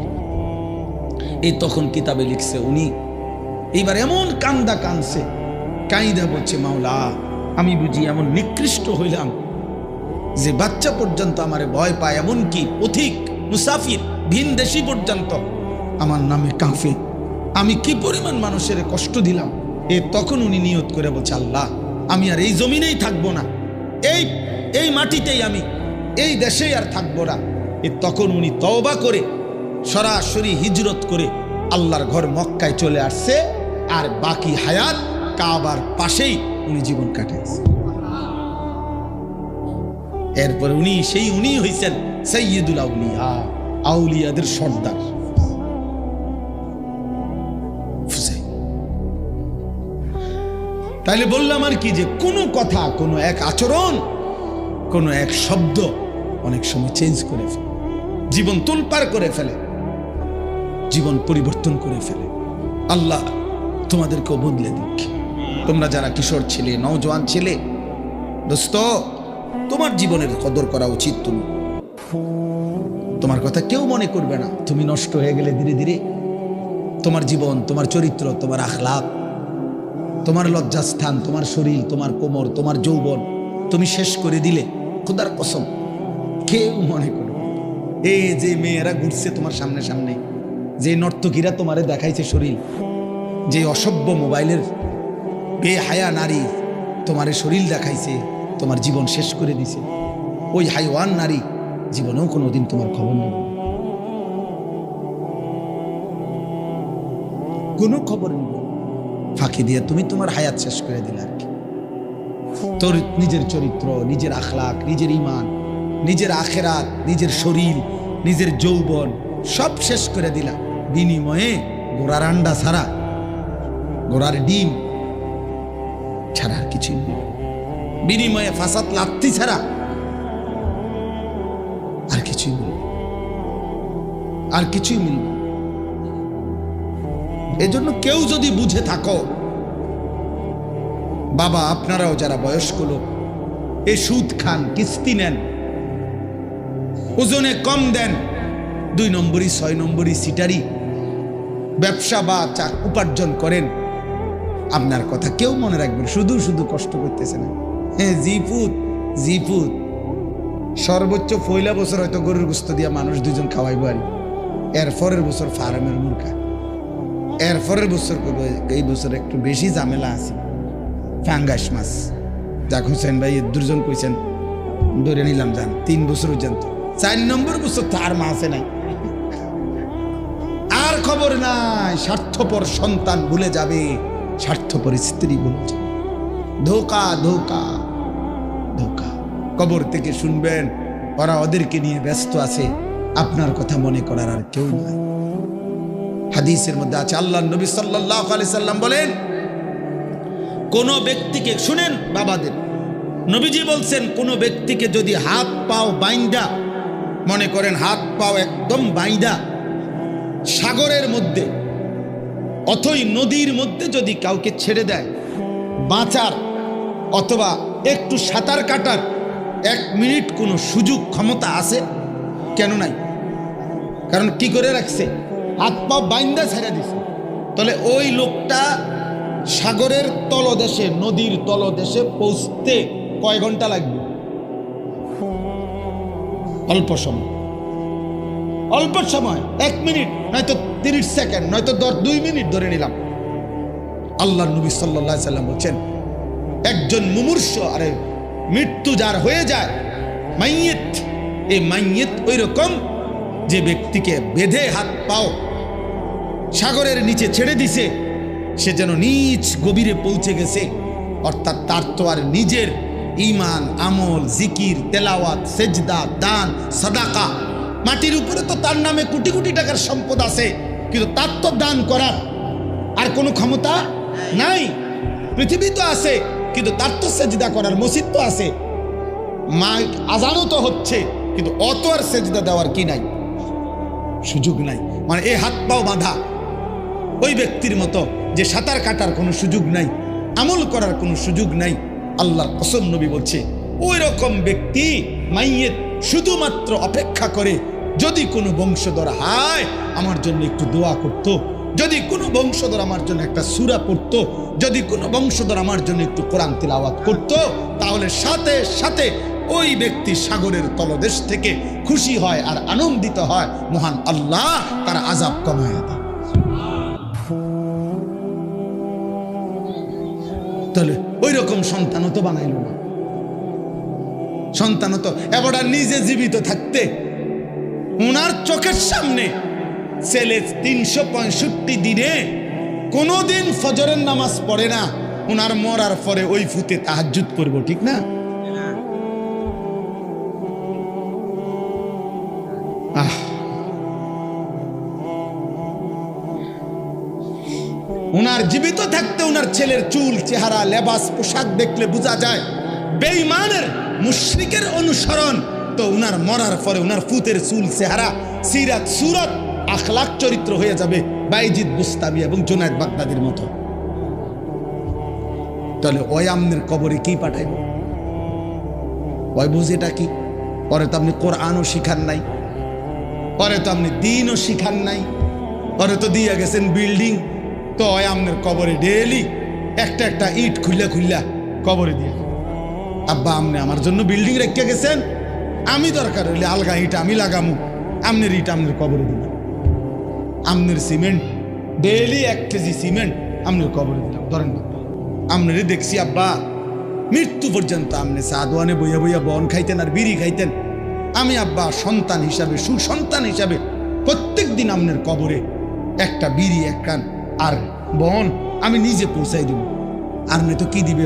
এই তখন কিতাবে লিখছে উনি এইবার এমন কান্দা কানছে, কাইদা বলছে, মাওলা, আমি বুঝি এমন নিকৃষ্ট হইলাম যে বাচ্চা পর্যন্ত আমারে ভয় পায়, এমনকি পথিক, মুসাফির, ভিন দেশি পর্যন্ত আমার নামে কাঁপে, আমি কি পরিমাণ মানুষের কষ্ট দিলাম। তখন উনি নিয়ত করে বলছে, আল্লাহ, আমি আর এই জমিনেই থাকবো না, এই মাটিতেই, আমি এই দেশেই আর থাকবো না। তখন উনি তওবা করে সরাসরি হিজরত করে আল্লাহর ঘর মক্কায় চলে আসছে, আর বাকি হায়াত কাবার পাশেই উনি জীবন কাটাইছে। এরপর উনি হইছেন সাইয়্যিদুল আউলিয়া, আউলিয়াদের সর্দার। তাইলে বললাম আর কি, যে কোনো কথা, কোনো এক আচরণ, কোনো এক শব্দ অনেক সময় চেঞ্জ করে ফেলে, জীবন তোলপাড় করে ফেলে, জীবন পরিবর্তন করে ফেলে। আল্লাহ তোমাদেরকেও বদলে দিক। তোমরা যারা কিশোর ছেলে, নওজোয়ান ছেলে, দোস্ত, তোমার জীবনের কদর করা উচিত। তোমার কথা কেউ মনে করবে না, তুমি নষ্ট হয়ে গেলে ধীরে ধীরে তোমার জীবন, তোমার চরিত্র, তোমার আখলাক, তোমার লজ্জাস্থান, তোমার শরীর, তোমার কোমর, তোমার যৌবন তুমি শেষ করে দিলে, খোদার কসম কেউ মনে করবে। এই যে মেয়েরা ঘুরছে তোমার সামনে সামনে, যে নর্তকীরা তোমারে দেখাইছে শরীর, যে অসভ্য মোবাইলের বেহায়া নারী তোমারে শরীর দেখাইছে, তোমার জীবন শেষ করে দিছে, ওই হাইওয়ান নারী জীবনেও কোনোদিন তোমার খবর নেবে, কোনো খবর নেবে, ফাঁকি দিয়ে তুমি তোমার হায়াত শেষ করে দিলে আর কি। তোর নিজের চরিত্র, নিজের আখলাক, নিজের ঈমান, নিজের আখেরাত, নিজের শরীর, নিজের যৌবন সব শেষ করে দিলা, বিনিময়ে ঘোড়ার আন্ডা ছাড়া, ঘোড়ার ডিম ছাড়া আর কিছুই নেই, বিনিময়ে ফাসাদ লাত্তি ছাড়া আর কিছুই মিলবে, আর কিছুই মিলবে। এজন্য কেউ যদি বুঝে থাকো, বাবা আপনারাও যারা বয়স্ক লোক, এই সুদ খান, কিস্তি নেন, ওজনে কম দেন, 2 নম্বরই 6 নম্বরই সিটারি ব্যবসা বা উপার্জন করেন, আপনার কথা কেউ মনে রাখবেন, শুধু শুধু কষ্ট করতেছে না। হ্যাঁ, জিপুত সর্বোচ্চ পয়লা বছর হয়তো গরুর গোস্ত দিয়া মানুষ দুজন খাওয়াইব, আর এরপরের বছর ফার্মের মুরগা, এরপরের বছর এই বছর একটু বেশি ঝামেলা আছে, ফাঙ্গাস মাছ। যাক হোসেন ভাই দুজন কইছেন, ধরে নিলাম যান 3 বছর জানতো, 4 নম্বর বছর তো আর মাছে নাই, আর খবর নাই। স্বার্থপর সন্তান ভুলে যাবে, স্বার্থপর স্ত্রী ভুলে যাবে। ধোকা ধোকা ধোকা। কবর থেকে শুনবেন ওরা ওদেরকে নিয়ে ব্যস্ত আছে, আপনার কথা মনে করার আর কেউ নাই। হাদিসের মধ্যে আছে, আল্লাহর নবী সাল্লাল্লাহু আলাইহি সাল্লাম বলেন, কোন ব্যক্তিকে, শুনেন বাবাদের, নবীজি বলছেন, কোন ব্যক্তিকে যদি হাত পাও বাইন্দা, মনে করেন হাত পাও একদম বাইন্দা সাগরের মধ্যে অথই নদীর মধ্যে যদি কাউকে ছেড়ে দেয়, বাঁচার অথবা একটু সাঁতার কাটার 1 মিনিট কোনো সুযোগ ক্ষমতা আছে? কেন নাই? কারণ কি করে রাখছে? হাত পা বাইন্দা ছেড়ে দিছে। তাহলে ওই লোকটা সাগরের তলদেশে, নদীর তলদেশে পৌঁছতে কয় ঘন্টা লাগবে? অল্প সময়, অল্প সময়, 1 মিনিট নয়তো 30 সেকেন্ড নয়তো 2 মিনিট ধরে নিলাম। আল্লাহর নবী সাল্লাল্লাহু আলাইহি সাল্লাম বলেন, একজন মুমূর্ষ, আরে মৃত্যু যার হয়ে যায়, মাইয়িত, এই মাইয়িত ওই রকম যে ব্যক্তিকে বেঁধে হাত পাও সাগরের নিচে ছেড়ে দিছে, সে যেন নিচ গভীরে পৌঁছে গেছে। অর্থাৎ তার তো আর নিজের ঈমান, আমল, জিকির, তেলাওয়াত, সেজদা, দান, সাদাকা, মাটির উপরে তো তার নামে কোটি কোটি টাকার সম্পদ আছে, কিন্তু তার তো দান করার আর কোনো ক্ষমতা নাই। পৃথিবী তো আছে, কিন্তু তার তো সেজদা করার, মসজিদ তো আছে, মাইক আজানও তো হচ্ছে, কিন্তু অত আর সেজদা দেওয়ার কি নাই, সুযোগ নাই। মানে এই হাত পাও বাঁধা ওই ব্যক্তির মতো যে সাঁতার কাটার কোনো সুযোগ নাই, আমল করার কোনো সুযোগ নাই। আল্লাহর কসম, নবী বলছে, ওই রকম ব্যক্তি মাইয়িত শুধুমাত্র অপেক্ষা করে, যদি কোনো বংশধর হায় আমার জন্য একটু দোয়া করত, যদি কোনো বংশধর আমার জন্য একটা সূরা পড়তো, যদি কোনো বংশধর আমার জন্য একটু কোরআন তিলাওয়াত করত, তাহলে সাথে সাথে ওই ব্যক্তি সাগরের তলদেশ থেকে খুশি হয় আর আনন্দিত হয়, মহান আল্লাহ তার আযাব কমায় দেয়। তাহলে ওই রকম সন্তানও তো বানাইল না। সন্তানও তো এবার নিজে জীবিত থাকতে ওনার চোখের সামনে ছেলে 365 দিনে কোনোদিন ফজরের নামাজ পড়ে না, ওনার মরার পরে ওই ফুতে তাহাজ্জুদ করব, ঠিক না? ওনার জীবিত থাকতে ওনার ছেলের চুল, চেহারা, লেবাস, পোশাক দেখলে বোঝা যায় বেঈমানের, মুশরিকের অনুসরণ। তো ওনার মরার পরে ওনার ফুতের চুল, চেহারা, সিরাত, সুরাত, আখলাক, চরিত্র হয়ে যাবে বাইজিদ বুস্তামি এবং জুনায়েদ বাগদাদির মতো। তাহলে ওই আমনের কবরে কি পাঠাইব? ওই বুঝেটা কি? পরে তো আপনি কোরআনও শিখান নাই, পরে তো আপনি দিনও শিখান নাই, পরে তো দিয়ে গেছেন বিল্ডিং। তো ওই আমনের কবরে ডেইলি একটা একটা ইট খুললা খুললা কবরে দিয়ে, আব্বা আমনে আমার জন্য বিল্ডিং রেখে গেছেন, আমি দরকার হইলে আলগা ইট আমি লাগামু, আমনের ইট আমনের কবরে দিলাম। আমনের সিমেন্ট ডেইলি 1 কেজি সিমেন্ট আমনের কবরে দিলাম। ধরেন না, আমনেরই দেখছি আব্বা মৃত্যু পর্যন্ত আমনে সাদওয়ানে বইয়া বইয়া বন খাইতেন আর বিড়ি খাইতেন। আমি আব্বা সন্তান হিসাবে, সুসন্তান হিসাবে প্রত্যেক দিন আমনের কবরে একটা বিড়ি, এক কান আর বন আমি নিজে পৌঁছাই দিব। আর নয় তো কি দিবে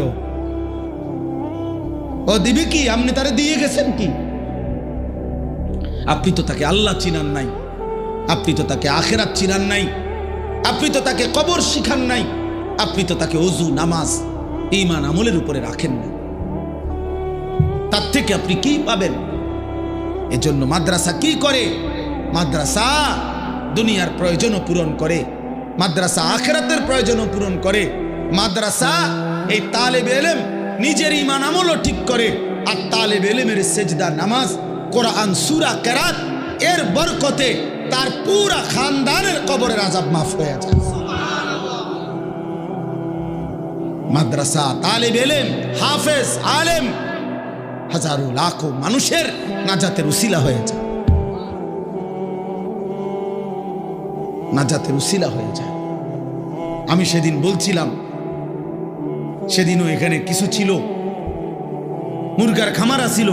ও দিবে কি? আপনি তারে দিয়ে গেছেন কি? আপনি তো তাকে আল্লাহ চিনান নাই, আপনি তো তাকে আখিরাত চিনান নাই, আপনি তো তাকে কবর শিখান নাই, আপনি তো তাকে ওযু, নামাজ, ঈমান, আমলের উপরে রাখেন না। তার থেকে আপনি কি পাবেন? এজন্য মাদ্রাসা কি করে? মাদ্রাসা দুনিয়ার প্রয়োজনও পূরণ করে, মাদ্রাসা আখিরাতের প্রয়োজনও পূরণ করে। মাদ্রাসা এই তালেব ইলম নিজের ঈমান আমলও ঠিক করে, আর তালেব ইলমের সেজদা, নামাজ, কোরআন, সূরা, কেরাত এর বরকতে তার পুরা খানদানের কবরের আযাব মাফ হয়ে যায়। মাদ্রাসা, তালিব ইলম, হাফেজ, আলেম হাজারো লাখো মানুষের নাজাতের উসিলা হয়ে যায়, নাজাতের উসিলা হয়ে যায়। আমি সেদিন বলছিলাম, সেদিনও এখানে কিছু ছিল, মুরগার খামারা ছিল,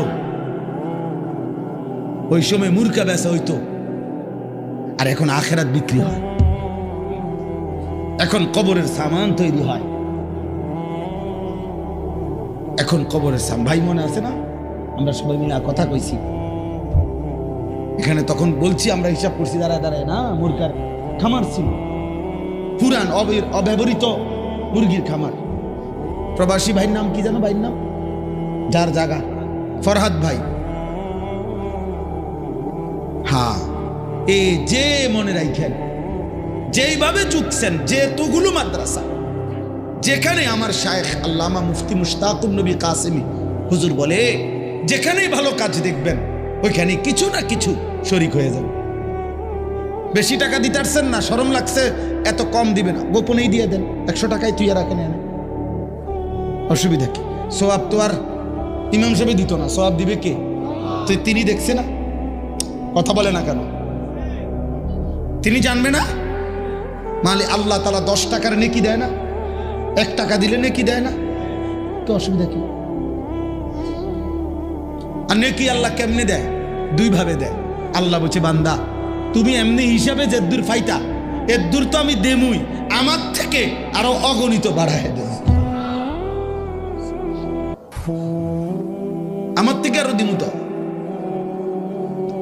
ওই সময় মুরগা বেচা হইতো, আর এখন আখেরাত বিক্রি হয়, এখন কবরের সামান তৈরি হয়, এখন কবরের সামান। ভাই মনে আছে না, আমরা সবাই মিলে কথা কইছি এখানে, তখন বলছি আমরা হিসাব করছি দাঁড়ায় দাঁড়ায়, না মুরগার খামার ছিল, পুরান অব্যবহৃত মুরগির খামার। প্রবাসী ভাইয়ের নাম কি জানো? ভাইয়ের নাম যার জায়গা, ফরহাদ ভাই। হ্যাঁ, এই যে মনে রাখেন, যেইভাবে চুকছেন, যেতগুলো মাদ্রাসা, যেখানে আমার শায়েখ আল্লামা মুফতি মুশতাকুন নবী কাসেমি হুজুর বলে, যেখানেই ভালো কাজ দেখবেন ওইখানে কিছু না কিছু শরিক হয়ে যাবে। বেশি টাকা দিতে পারছেন না, শরম লাগছে, এত কম দিবে না, গোপনেই দিয়ে দেন, 100 টাকায় তুই রাখেন, এনে অসুবিধা কি? সোয়াব তো আর ইমাম সাহেব দিত না, সোয়াব দিবে কে? তো তিনি দেখছে না, কথা বলে না কেন? তিনি জানবে না? মানে আল্লাহ তাআলা 10 টাকার নেকি দেয় না, 1 টাকা দিলে নেকি দেয় না, তো অসুবিধা কি? আর নেকি আল্লাহ কেমনে দেয়? 2 ভাবে দেয়। আল্লাহ বলছে, বান্দা তুমি এমনি হিসাবে যে দূর ফাইতা, এর দূর তো আমি দেমুই, আমার থেকে আরো অগণিত বাড়ায় দেব, আমার থেকে আরো দিমু, তো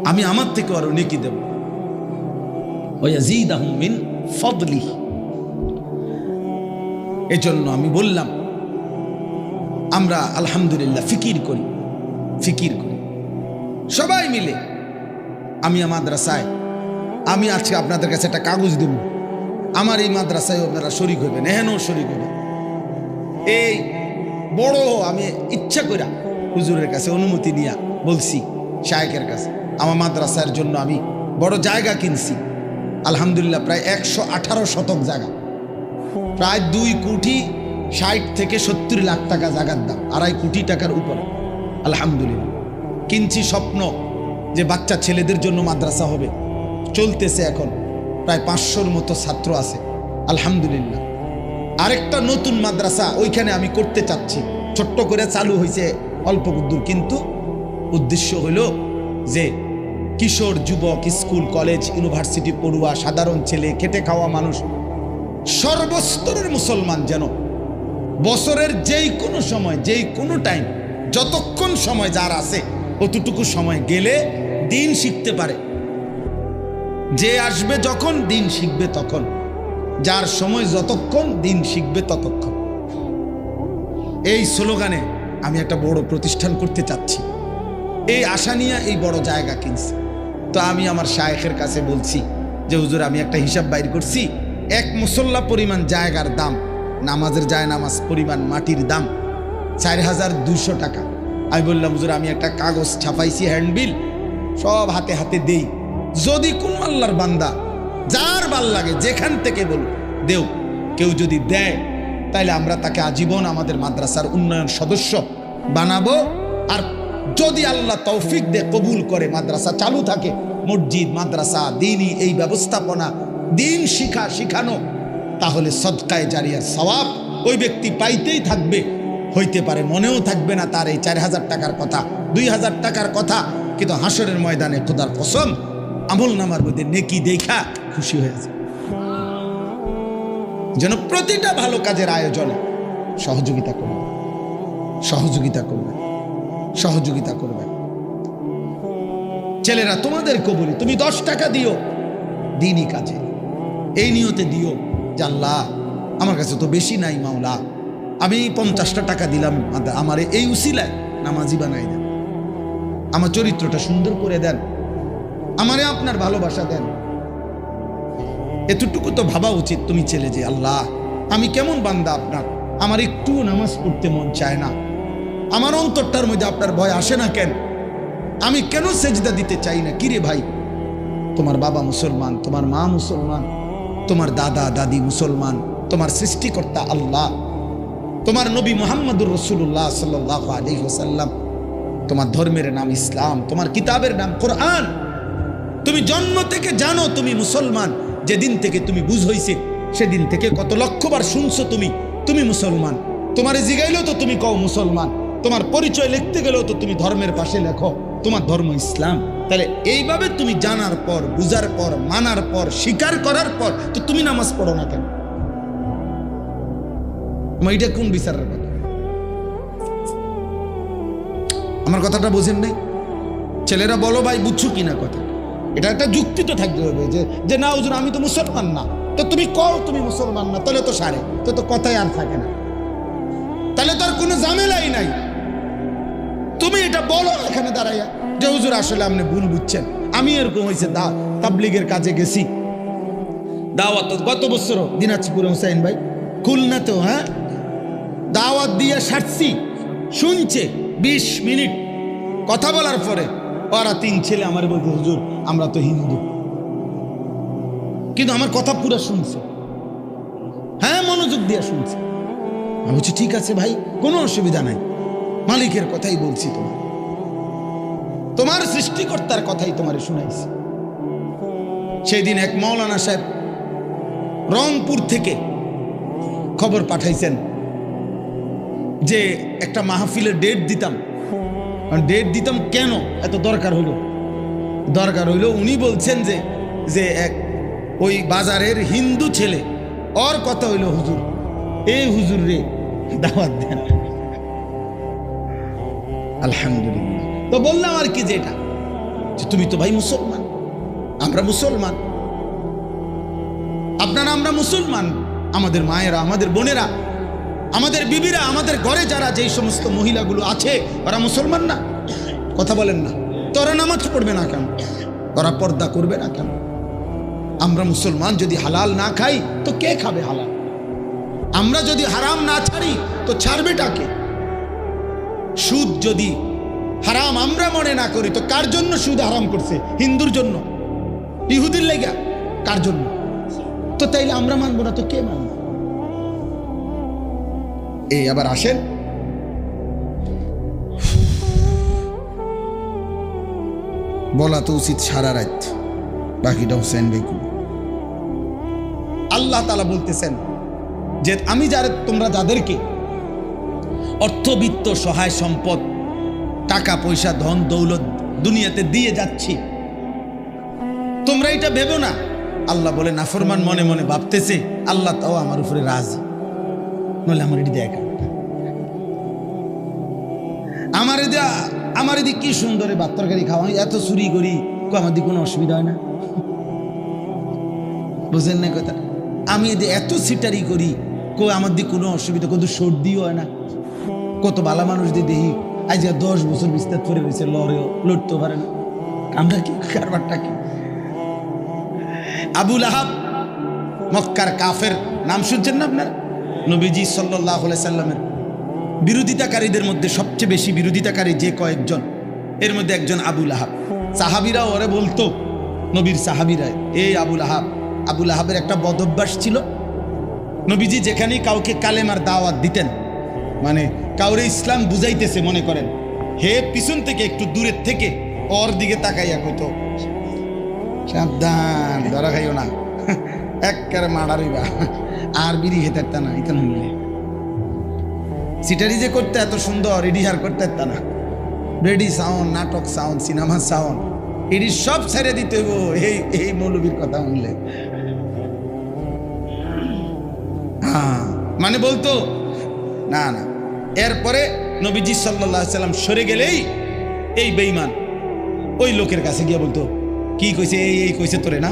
আমি আমার থেকে আরো নেকি দেব। ওয়াজিদাহুম মিন ফাদলি। এজন্য আমি বললাম, আমরা আলহামদুলিল্লাহ ফিকির করি, ফিকির করি সবাই মিলে। আমি মাদ্রাসায়, আমি আজকে আপনাদের কাছে একটা কাগজ দেব, আমার এই মাদ্রাসায় আপনারা শরীক হইবেন, এহেনও শরীক হইবেন। এই বড় আমি ইচ্ছা করে হুজুরের কাছে অনুমতি নিয়ে বলছি, শায়েখের কাছে, আমার মাদ্রাসার জন্য আমি বড় জায়গা কিনছি, আলহামদুলিল্লাহ প্রায় 118 শতক জায়গা, প্রায় 2,60 থেকে 70 লাখ টাকা জায়গার দাম, 2.5 কোটি টাকার উপরে। আলহামদুলিল্লাহ কিনছি, স্বপ্ন যে বাচ্চা ছেলেদের জন্য মাদ্রাসা হবে, চলতেছে, এখন প্রায় 500-র মতো ছাত্র আছে, আলহামদুলিল্লাহ। আরেকটা নতুন মাদ্রাসা ওইখানে আমি করতে চাচ্ছি, ছোট্ট করে চালু হয়েছে অল্প দূর, কিন্তু উদ্দেশ্য হলো যে কিশোর যুবক, স্কুল কলেজ ইউনিভার্সিটি পড়ুয়া, সাধারণ ছেলে, খেটে খাওয়া মানুষ, সর্বস্তরের মুসলমান যেন বছরের যেই কোনো সময়, যেই কোনো টাইম, যতক্ষণ সময় যার আছে অতটুকু সময় গেলে দিন শিখতে পারে। যে আসবে যখন, দিন শিখবে তখন, যার সময় যতক্ষণ, দিন শিখবে ততক্ষণ। এই স্লোগানে আমি একটা বড় প্রতিষ্ঠান করতে চাচ্ছি, এই আশা নিয়ে এই বড় জায়গা কিনছি। তো আমি আমার শায়েখের কাছে বলছি যে হুজুর, আমি একটা হিসাব বাইর করছি, 1 মুসল্লা পরিমাণ জায়গার দাম, নামাজের জায়নামাজ পরিমাণ মাটির দাম 4,200 টাকা। আমি বললাম, হুজুর আমি একটা কাগজ ছাপাইছি, হ্যান্ডবিল, সব হাতে হাতে দেই, যদি কোন আল্লাহর বান্দা যার ভাল লাগে যেখান থেকে বল দেও, কেউ যদি দেয় তাহলে আমরা তাকে আজীবন আমাদের মাদ্রাসার উন্নয়ন সদস্য বানাবো। আর যদি আল্লাহ তৌফিক দে, কবুল করে, মাদ্রাসা চালু থাকে, মসজিদ, মাদ্রাসা, দিনই এই ব্যবস্থাপনা, দিন শিখানো, তাহলে সদকায়ে জারিয়ার সওয়াব ওই ব্যক্তি পাইতেই থাকবে। হইতে পারে মনেও থাকবে না তার এই 4,000 টাকার কথা, 2,000 টাকার কথা, কিন্তু হাসরের ময়দানে খোদার কসম আমল নামার মধ্যে নেকি দেখা খুশি হয়েছে। যেন প্রতিটা ভালো কাজের আয়োজনে সহযোগিতা করবে, সহযোগিতা করবে, সহযোগিতা করবে। ছেলেরা তোমাদের কবুলি, তুমি 10 টাকা দিও দিনই কাজে, এই নিয়তে দিও যে আল্লাহ আমার কাছে তো বেশি নাই, মাওলা আমি 50টা টাকা দিলাম, আমার এই উসিলায় নামাজি বানাই দেন, আমার চরিত্রটা সুন্দর করে দেন, আমারে আপনার ভালোবাসা দেন। এতটুকু তো ভাবা উচিত তুমি ছেলে, যে আল্লাহ আমি কেমন বান্দা আপনার, আমার একটু নামাজ পড়তে মন চায় না, আমার অন্তরটার মধ্যে আপনার ভয় আসে না কেন, আমি কেন সেজদা দিতে চাই না, কিরে ভাই তোমার বাবা মুসলমান, তোমার মা মুসলমান, তোমার দাদা দাদি মুসলমান, তোমার সৃষ্টিকর্তা আল্লাহ, তোমার নবী মুহাম্মদুর রাসূলুল্লাহ সাল্লাল্লাহু আলাইহি ওয়াসাল্লাম, তোমার ধর্মের নাম ইসলাম, তোমার কিতাবের নাম কোরআন। তুমি জন্ম থেকে জানো তুমি মুসলমান। যেদিন থেকে তুমি বুঝ হইছে সেদিন থেকে কত লক্ষবার শুনছো তুমি মুসলমান। তোমার জিগাইলেও তো তুমি কও মুসলমান, তোমার পরিচয় লিখতে গেলেও তো তুমি ধর্মের পাশে লেখো তোমার ধর্ম ইসলাম। তাহলে এইভাবে তুমি জানার পর, বুঝার পর, মানার পর, স্বীকার করার পর তো তুমি নামাজ পড়ো না কেন? এটা কোন বিচারের কথা? আমার কথাটা বোঝেন নাই? ছেলেরা বলো ভাই, বুঝছো কিনা কথা? এটা একটা যুক্তি তো থাকতে হবে যে না হুজুর আমি তো মুসলমান না। তো তুমি কও তুমি মুসলমান না, তাহলে তো সারে, তো কথাই আর থাকে না, তাহলে তো আর কোনো ঝামেলাই নাই। তুমি এটা বলো এখানে দাঁড়াইয়া যে হুজুর আসলে আপনি ভুল বুঝছেন। আমি এরকম হয়েছে তাবলীগের কাজে গেছি, দাওয়াত গত বছর দিনাজপুরে হুসাইন ভাই খুলনাতেও, হ্যাঁ দাওয়াত দিয়ে সারছি, শুনছে 20 মিনিট কথা বলার পরে ওরা 3 ছেলে আমার বলতে হুজুর আমরা তো হিন্দু, কিন্তু আমার কথা পুরো শুনছে, হ্যাঁ মনোযোগ দিয়ে শুনছে। আমি বলছি ঠিক আছে ভাই, কোনো অসুবিধা নাই, মালিকের কথাই বলছি, তোমার সৃষ্টিকর্তার কথাই তোমারে শুনাইছি। সেই দিন এক মাওলানা সাহেব রংপুর থেকে খবর পাঠাইছেন যে একটা মাহফিলের ডেট দিতাম। কেন এত দরকার হইল? উনি বলছেন যে এক ওই বাজারের হিন্দু ছেলে, ওর কথা হইল হুজুর, এই হুজুর রে দাওয়াত দেন। আলহামদুলিল্লাহ। তো বললাম আর কি, যে এটা যে তুমি তো ভাই মুসলমান, আমরা মুসলমান, আপনারা আমরা মুসলমান, আমাদের মায়েরা, আমাদের বোনেরা, আমাদের বিবিরা, আমাদের ঘরে যারা যেই সমস্ত মহিলাগুলো আছে ওরা মুসলমান না? কথা বলেন না তো? ওরা নামাজ পড়বে না কেন? ওরা পর্দা করবে না কেন? আমরা মুসলমান যদি হালাল না খাই তো কে খাবে হালাল? আমরা যদি হারাম না ছাড়ি তো ছাড়বেটা কে? সুদ যদি হারাম আমরা মনে না করি তো কার জন্য সুদ হারাম করছে? হিন্দুর জন্য, ইহুদির লেগা? কার জন্য? তো তাইলে আমরা মানবো না তো কে মানবে? এই আবার আসেন, বলা তো উচিত সারা রাত, বাকিটা হুসেন বেকু। আল্লাহ তাআলা বলতেছেন যে আমি তোমরা যাদেরকে অর্থবিত্ত, সহায় সম্পদ, টাকা পয়সা, ধন দৌলত দুনিয়াতে দিয়ে যাচ্ছি, তোমরা এটা ভেবো না। আল্লাহ বলে নাফরমান মনে মনে ভাবতেছে আল্লাহ তাও আমার উপরে রাজি, নইলে আমার এটি দেখা, আমার এদিকে কি সুন্দর ভাত তরকারি খাওয়া, এত চুরি করি, আমার দিকে কোনো অসুবিধা হয় না। বুঝেন না কথা? আমি এত সিটারি করি, আমার দিকে কোনো অসুবিধা, কত সর্দিও হয় না। কত ভালো মানুষ দিয়ে দেখি আজ 10 বছর বিস্তার করে রয়েছে, লড়তেও পারে না। আমরা কি কারবারটা কি? আবু লাহাব মক্কার কাফের, নাম শুনছেন না আপনার? নবীজি সাল্লাল্লাহু আলাইহি সাল্লামের বিরোধিতাকারীদের মধ্যে সবচেয়ে বেশি বিরোধিতাকারী যে কয়েকজন, এর মধ্যে একজন আবু লাহাব। সাহাবীরা ওরে বলতো, নবীর সাহাবীরা, এই আবু লাহাবের একটা বদ অভ্যাস ছিল। নবীজি যেখানেই কাউকে কালেমার দাওয়াত দিতেন, মানে কাউরে ইসলাম বুঝাইতেছে মনে করেন, হে পিছন থেকে একটু দূরের থেকে ওর দিকে তাকাইয়া কইতো সাবধান, ধরা খাইও না, একেবারে মারারিবা, আর বিড়ি খেতে পারত না। ইতান হইলে সিটারি যে করতে এত সুন্দর, রিডিহার করতে পারত না। রেডি সাউন্ড, নাটক সাউন্ড, সিনেমা সাউন্ড, এটি সব ছেড়ে দিতে হইব এই মৌলবীর কথা শুনলে। হ্যাঁ, মানে বলতো না। এরপরে নবীজি সাল্লাল্লাহু আলাইহি সাল্লাম সরে গেলেই এই বেঈমান ওই লোকের কাছে গিয়ে বলতো, কি কইছে? এই কইছে তোরে না?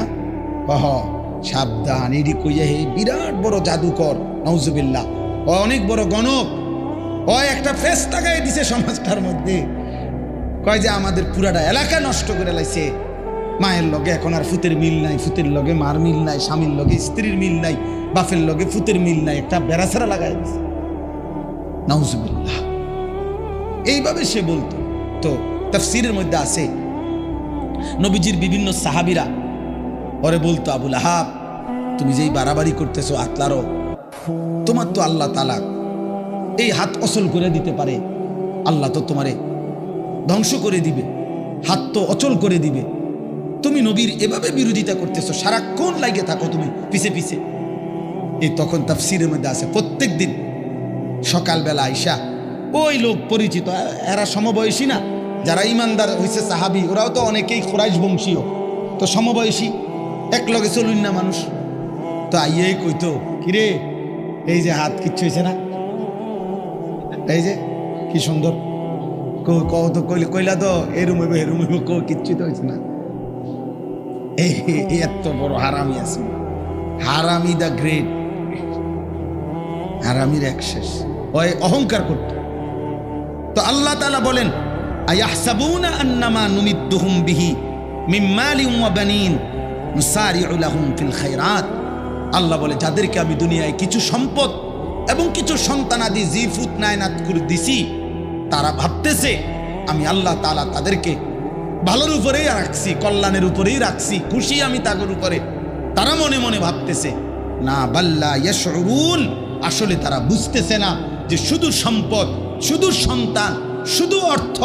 সাবধান, এডি কইয়া হে বিরাট বড় জাদুকর, নাউজুবিল্লাহ, ও অনেক বড় গণক, ও একটা ফেস লাগাই দিছে সমাজটার মধ্যে। কয় যে আমাদের পুরাটা এলাকা নষ্ট করে লাইছে, মায়ের লগে এখন আর ফুতের মিল নাই, ফুতের লগে মার মিল নাই, স্বামীর লগে স্ত্রীর মিল নাই, বাপের লগে ফুতের মিল নাই, একটা বেড়াছাড়া লাগাই দিছে, নাউজুবিল্লাহ। এইভাবে সে বলতো। তো তাফসীরের মধ্যে আছে নবীজির বিভিন্ন সাহাবীরা ওরে বলতো, আবুল আহাব তুমি যেই বাড়াবাড়ি করতেছো আতলারও, তোমার তো আল্লাহ তাআলা এই হাত অচল করে দিতে পারে, আল্লাহ তো তোমারে ধ্বংস করে দিবে, হাত তো অচল করে দিবে, তুমি নবীর এভাবে বিরোধিতা করতেছো, সারাক্ষণ লাগে থাকো তুমি পিছে পিছে। এই তখন তাফসীরের মধ্যে আছে প্রত্যেক দিন সকালবেলা আইসা ওই লোক পরিচিত, এরা সমবয়সী না, যারা ইমানদার হয়েছে সাহাবি, ওরাও তো অনেকেই কুরাইশ বংশীয়, তো সমবয়সী, এক লগে চলুন না মানুষ, তো আইয়েই কইতো, কিরে এই যে হাত কিচ্ছু হয়েছে না, এই যে কি সুন্দর কত কইলা তো এরুম হইব এরুম হইব, কিচ্ছু তো হয়েছে না। এই এত বড় হারামি আছে, হারামি দ্য গ্রেট, হারামির এক শেষ, ওই অহংকার করত। তো আল্লাহ তাআলা বলেন, আয়াহসাবুনা আন্নামা নুমিদ্দুহুম বিহি মিন মালিন ওয়া বানিন নুসারিউ লাহুম ফিল খায়রাত। আল্লাহ বলে, যাদেরকে আমি দুনিয়ায় কিছু সম্পদ এবং কিছু সন্তানাদি জিফুত নায়নাত করে দিছি, তারা ভাবতেছে আমি আল্লাহ তাআলা তাদেরকে ভালোর উপরেই রাখছি, কল্যাণের উপরেই রাখছি, খুশি আমি তাদের উপরে, তারা মনে মনে ভাবতেছে। না, বাল্লা ইয়াশউরুন, আসলে তারা বুঝতেছে না যে শুধু সম্পদ, শুধু সন্তান, শুধু অর্থ,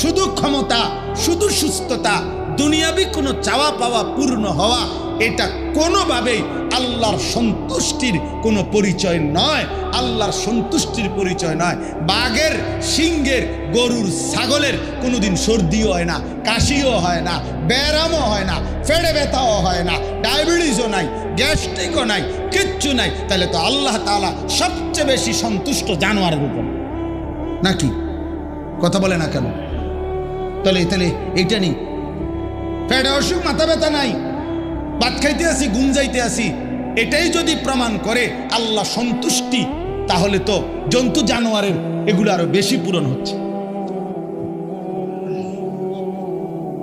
শুধু ক্ষমতা, শুধু সুস্থতা, দুনিয়াবি কোনো চাওয়া পাওয়া পূর্ণ হওয়া, এটা কোনোভাবেই আল্লাহর সন্তুষ্টির কোনো পরিচয় নয়, আল্লাহর সন্তুষ্টির পরিচয় নয়। বাঘের, সিংহের, গরুর, ছাগলের কোনোদিন সর্দিও হয় না, কাশিও হয় না, ব্যায়ামও হয় না, ফেড়ে ব্যথাও হয় না, ডায়াবেটিসও নাই, গ্যাস্ট্রিকও নাই, কিচ্ছু নাই। তাহলে তো আল্লাহ তাআলা সবচেয়ে বেশি সন্তুষ্ট জানোয়ারের উপর, নাকি? কথা বলে না কেন? তাহলে এইটা নেই, পেটে অসুখ, মাথা ব্যথা নাই, ভাত খাইতে আসি, ঘুম যাইতে আসি, এটাই যদি প্রমাণ করে আল্লাহ সন্তুষ্টি, তাহলে তো জন্তু জানোয়ারের এগুলো আরো বেশি পূরণ হচ্ছে।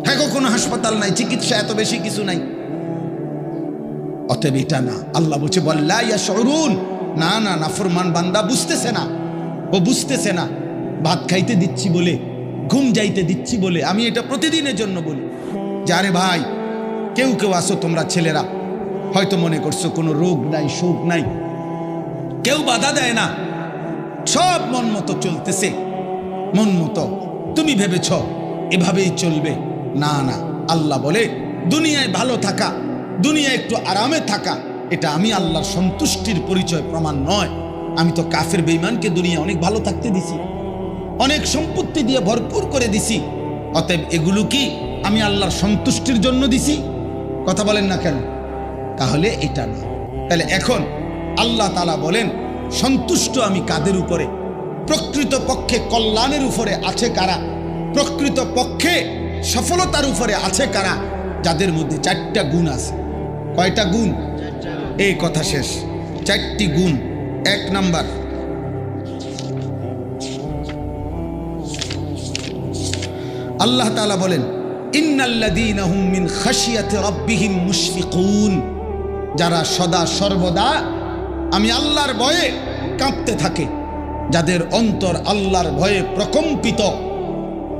হ্যাঁ, কোনো হাসপাতাল নাই, চিকিৎসা এত বেশি কিছু নাই, অতএব এটা না। আল্লাহ বলছে বল্লা ইয়াশউরুন, না না, নাফরমান বান্দা বুঝতেছে না, ও বুঝতেছে না। ভাত খাইতে দিচ্ছি বলে, ঘুম যাইতে দিচ্ছি বলে, আমি এটা প্রতিদিনের জন্য বলি যে আরে ভাই, কেউ কেউ আসো তোমরা ছেলেরা, হয়তো মনে করছো কোনো রোগ নাই, শোক নাই, কেউ বাধা দেয় না, সব মন মতো চলতেছে, মন মতো তুমি ভেবেছ এভাবেই চলবে। না না, আল্লাহ বলে দুনিয়ায় ভালো থাকা, দুনিয়ায় একটু আরামে থাকা, এটা আমি আল্লাহর সন্তুষ্টির পরিচয় প্রমাণ নয়। আমি তো কাফের বেঈমানকে দুনিয়া অনেক ভালো থাকতে দিছি, অনেক সম্পত্তি দিয়ে ভরপুর করে দিছি, অতএব এগুলো কি আমি আল্লাহর সন্তুষ্টির জন্য দিছি? কথা বলেন না কেন? তাহলে এটা না। তাহলে এখন আল্লাহ তাআলা বলেন, সন্তুষ্ট আমি কাদের উপরে? প্রকৃত পক্ষে কল্যাণের উপরে আছে কারা? প্রকৃত পক্ষে সফলতার উপরে আছে কারা? যাদের মধ্যে 4টা গুণ আছে। কয়টা গুণ? এই কথা শেষ, 4টি গুণ। 1 নাম্বার, আল্লাহ তাআলা বলেন, ইন্নাল্লাযীনা হুম মিন খাশিয়াতি রাব্বিহিম মুশফিকুন, যারা সদা সর্বদা আমি আল্লাহর ভয়ে কাঁপতে থাকে, যাদের অন্তর আল্লাহর ভয়ে প্রকম্পিত,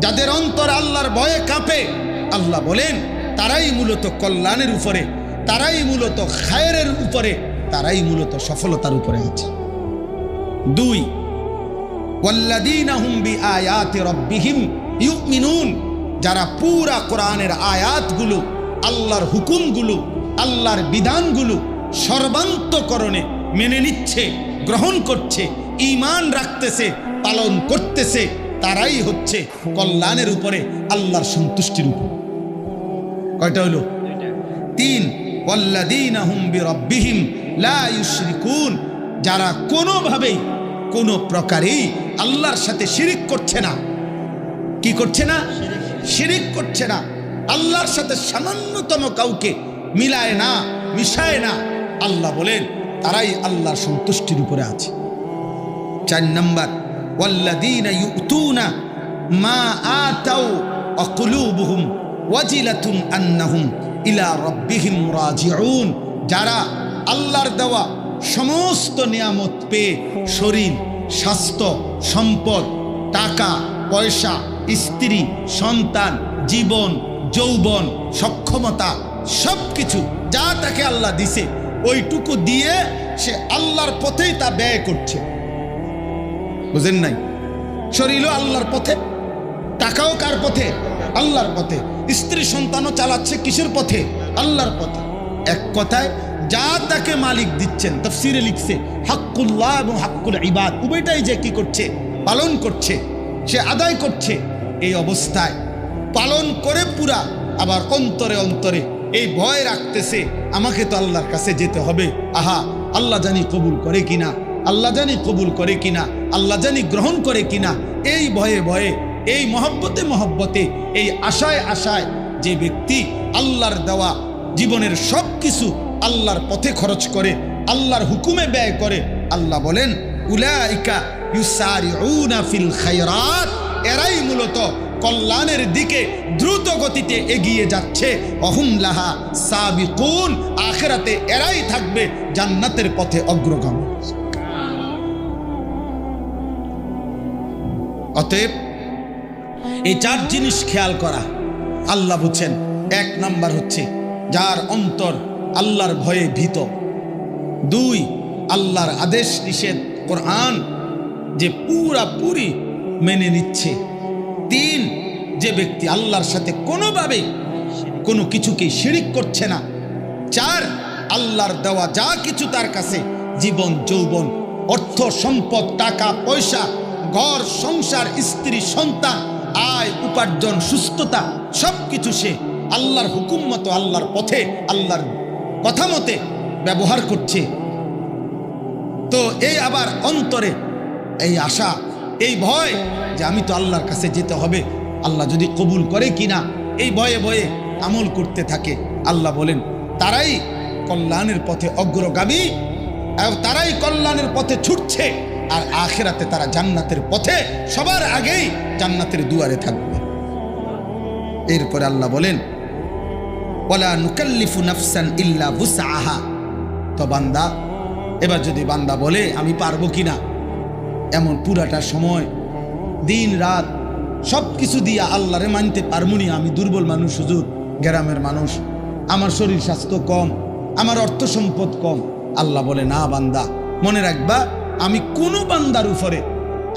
যাদের অন্তর আল্লাহর ভয়ে কাঁপে, আল্লাহ বলেন তারাই মূলত কল্যাণের উপরে, তারাই মূলত খায়রের উপরে, তারাই মূলত সফলতার উপরে আছে। 2, ওয়াল্লাযীনা হুম বিআয়াতি রাব্বিহিম ইউমিনুন, যারা পুরা কোরআনের আয়াতগুলো, আল্লাহর হুকুমগুলো, আল্লাহর বিধানগুলো সর্বান্তকরণে মেনে নিচ্ছে, গ্রহণ করছে, ঈমান রাখতেছে, পালন করতেছে, তারাই হচ্ছে কল্যাণের উপরে, আল্লাহর সন্তুষ্টির উপর। কয়টা হলো? 3, ওয়াল্লাযীনা হুম বিরাব্বিহিম লা ইউশরিকুন, যারা কোনোভাবেই কোনো প্রকারেই আল্লাহর সাথে শিরিক করছে না। কি করছে না? শিরিক করছে না, আল্লাহর সাথে সামান্যতম কাউকে মিলায় না, মিশায় না। আল্লাহ বলেন তারাই আল্লাহর সন্তুষ্টির উপরে আছে। 4 নাম্বার, ওয়াল্লাযীনা ইউতুনা মা আতাউ ওয়া কুলুবুহুম ওয়াজিলাতুন আন্নাহুম ইলা রাব্বিহিম রাজিউন, যারা আল্লাহর দেওয়া সমস্ত নিয়ামত পেয়ে শরীর, স্বাস্থ্য, সম্পদ, টাকা পয়সা, স্ত্রী, সন্তান, জীবন, যৌবন, সক্ষমতা সবকিছু যা তাকে আল্লাহ দিছে ওইটুকু দিয়ে সে আল্লাহর পথেই তা ব্যয় করছে। বুঝেন নাই? শরীরও আল্লাহর পথে, টাকাও কার পথে? আল্লাহর পথে। স্ত্রী সন্তানও চালাচ্ছে কিসের পথে? আল্লাহর পথে। এক কথায় যা তাকে মালিক দিচ্ছেন, তাফসীরে লিখছে হাক্কুল্লাহ এবং হাক্কুল ইবাদ, উভয়টাই যে কি করছে? পালন করছে, সে আদায় করছে। এই অবস্থায় পালন করে পুরা, আবার অন্তরে অন্তরে এই ভয় রাখতেছে আমাকে তো আল্লাহর কাছে যেতে হবে। আহা, আল্লাহ জানি কবুল করে কিনা, আল্লাহ জানি কবুল করে কিনা, আল্লাহ জানি গ্রহণ করে কিনা। এই ভয়ে ভয়ে, এই মহব্বতে মহব্বতে, এই আশায় আশায় যে ব্যক্তি আল্লাহর দেওয়া জীবনের সব কিছু আল্লাহর পথে খরচ করে, আল্লাহর হুকুমে ব্যয় করে, আল্লাহ বলেন উলাইকা ইউসারিউনা ফিল খায়রাত, এরাই মূলত কল্যাণের দিকে দ্রুত গতিতে এগিয়ে যাচ্ছে। অহুম লাহা সাবিকুন, আখিরাতে এরাই থাকবে জান্নাতের পথে অগ্রগামী। অতএব এই চার জিনিস খেয়াল করা আল্লাহ বুঝছেন। এক নাম্বার হচ্ছে যার অন্তর আল্লাহর ভয়ে ভীত। দুই, আল্লাহর আদেশ নিষেধ কোরআন যে পুরাপুরি মেনে নিচ্ছে। তিন, যে ব্যক্তি আল্লাহর সাথে কোনোভাবে কোনো কিছুকে শিরিক করছে না। চার, আল্লাহর দেওয়া যা কিছু তার কাছে, জীবন যৌবন, অর্থ সম্পদ, টাকা পয়সা, ঘর সংসার, স্ত্রী সন্তান, আয় উপার্জন, সুস্থতা, সব কিছু সে আল্লাহর হুকুম মতো, আল্লাহর পথে, আল্লাহর কথা মতে ব্যবহার করছে। তো এই আবার অন্তরে এই আশা, এই ভয় যে আমি তো আল্লাহর কাছে যেতে হবে, আল্লাহ যদি কবুল করে কিনা, এই ভয়ে ভয়ে আমল করতে থাকে। আল্লাহ বলেন তারাই কল্যাণের পথে অগ্রগামী, তারাই কল্যাণের পথে ছুটছে, আর আখিরাতে তারা জান্নাতের পথে সবার আগেই জান্নাতের দুয়ারে থাকবে। এরপরে আল্লাহ বলেন ওয়ালা নুকাল্লিফু নাফসান ইল্লা বুসআহা। তো বান্দা, এবার যদি বান্দা বলে আমি পারবো কিনা, এমন পুরাটা সময় দিন রাত সব কিছু দিয়া আল্লাহরে মানতে পারমুনি, আমি দুর্বল মানুষ, হুজুর গ্রামের মানুষ, আমার শরীর স্বাস্থ্য কম, আমার অর্থ সম্পদ কম। আল্লাহ বলে না বান্দা, মনে রাখবা আমি কোনো বান্দার উপরে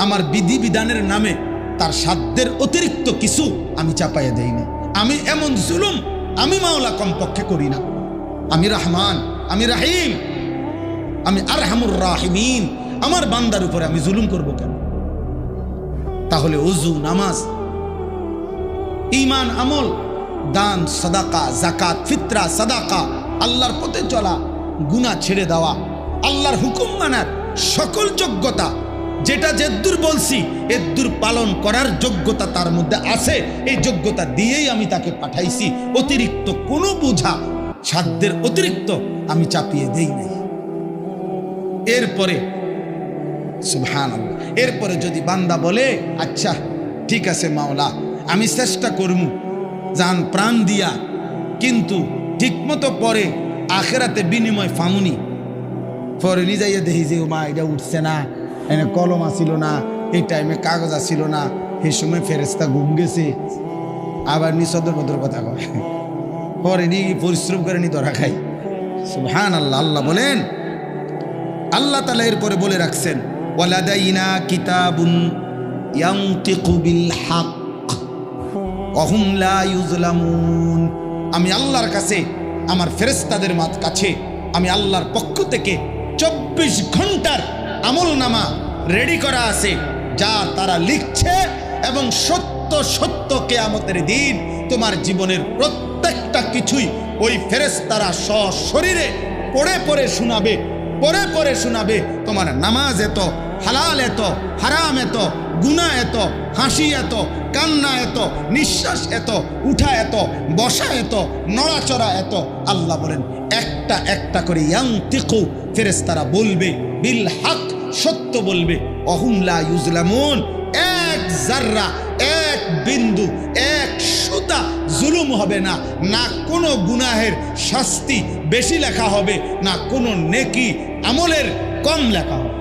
আমার বিধি বিধানের নামে তার সাধ্যের অতিরিক্ত কিছু আমি চাপাইয়া দেই না। আমি এমন জুলুম আমি মাওলা কমপক্ষে করি না। আমি রহমান, আমি রাহিম, আমি আরহামুর রাহিমিন। আমার বান্দার উপরে আমি জুলুম করব কেন? তাহলে ওযু, নামাজ, ঈমান, আমল, দান, সাদাকা, যাকাত, ফিতরা, সাদাকা, আল্লাহর পথে চলা, গুনাহ ছেড়ে দেওয়া, আল্লাহর হুকুম মানার সকল যোগ্যতা, যেটা যেদূর বলছি এদূর পালন করার যোগ্যতা তার মধ্যে আছে। এই যোগ্যতা দিয়েই আমি তাকে পাঠাইছি। অতিরিক্ত কোনো বোঝা, সাধ্যের অতিরিক্ত আমি চাপিয়ে দেই নাই। এরপরে সুবহানাল্লাহ, এরপরে যদি বান্দা বলে আচ্ছা ঠিক আছে মাওলা, আমি চেষ্টা করবো জান প্রাণ দিয়া, কিন্তু ঠিকমতো পরে আখিরাতে বিনিময় ফামুনি, পরে নিজাইয়া দেখি যে মা এটা উঠছে না, এনে কলম আসিল না, এই টাইমে কাগজ আসিল না, এই সময় ফেরেস্তা ঘুম গেছে, আবার নি সদর বদর কথা কয়, পরে নি পরিশ্রম করে নি ধরা খাই। সুবহানাল্লাহ। আল্লাহ বলেন, আল্লাহ তাআলা এরপরে বলে রাখছেন ওয়ালাদাইনা কিতাবুন ইয়ানতিকু বিল হক ওয়া হুম লা ইউজলামুন। আমি আল্লাহর কাছে, আমার ফেরেশতাদের কাছে আমি আল্লাহর পক্ষ থেকে 24 ঘন্টার আমলনামা রেডি করা আছে, যা তারা লিখছে, এবং সত্য সত্য কিয়ামতের দিন তোমার জীবনের প্রত্যেকটা কিছুই ওই ফেরেশতারা সশরীরে পড়ে পড়ে শোনাবে, পড়ে পড়ে শোনাবে। তোমার নামাজ এত, হালাল এত, হারাম এত, গুনাহ এত, হাসি এত, কান্না এত, নিঃশ্বাস এত, উঠা এত, বসা এত, নড়াচড়া এত। আল্লাহ বলেন একটা একটা করে ইয়ানতিকু, ফেরেশতারা বলবে, বিল হক, সত্য বলবে, ওয়াহুম লা ইউজলামুন। এক জাররা, এক বিন্দু, এক সুতা জুলুম হবে না, না কোনো গুনাহের শাস্তি বেশি লেখা হবে, না কোনো নেকি আমলের কম লেখা হবে।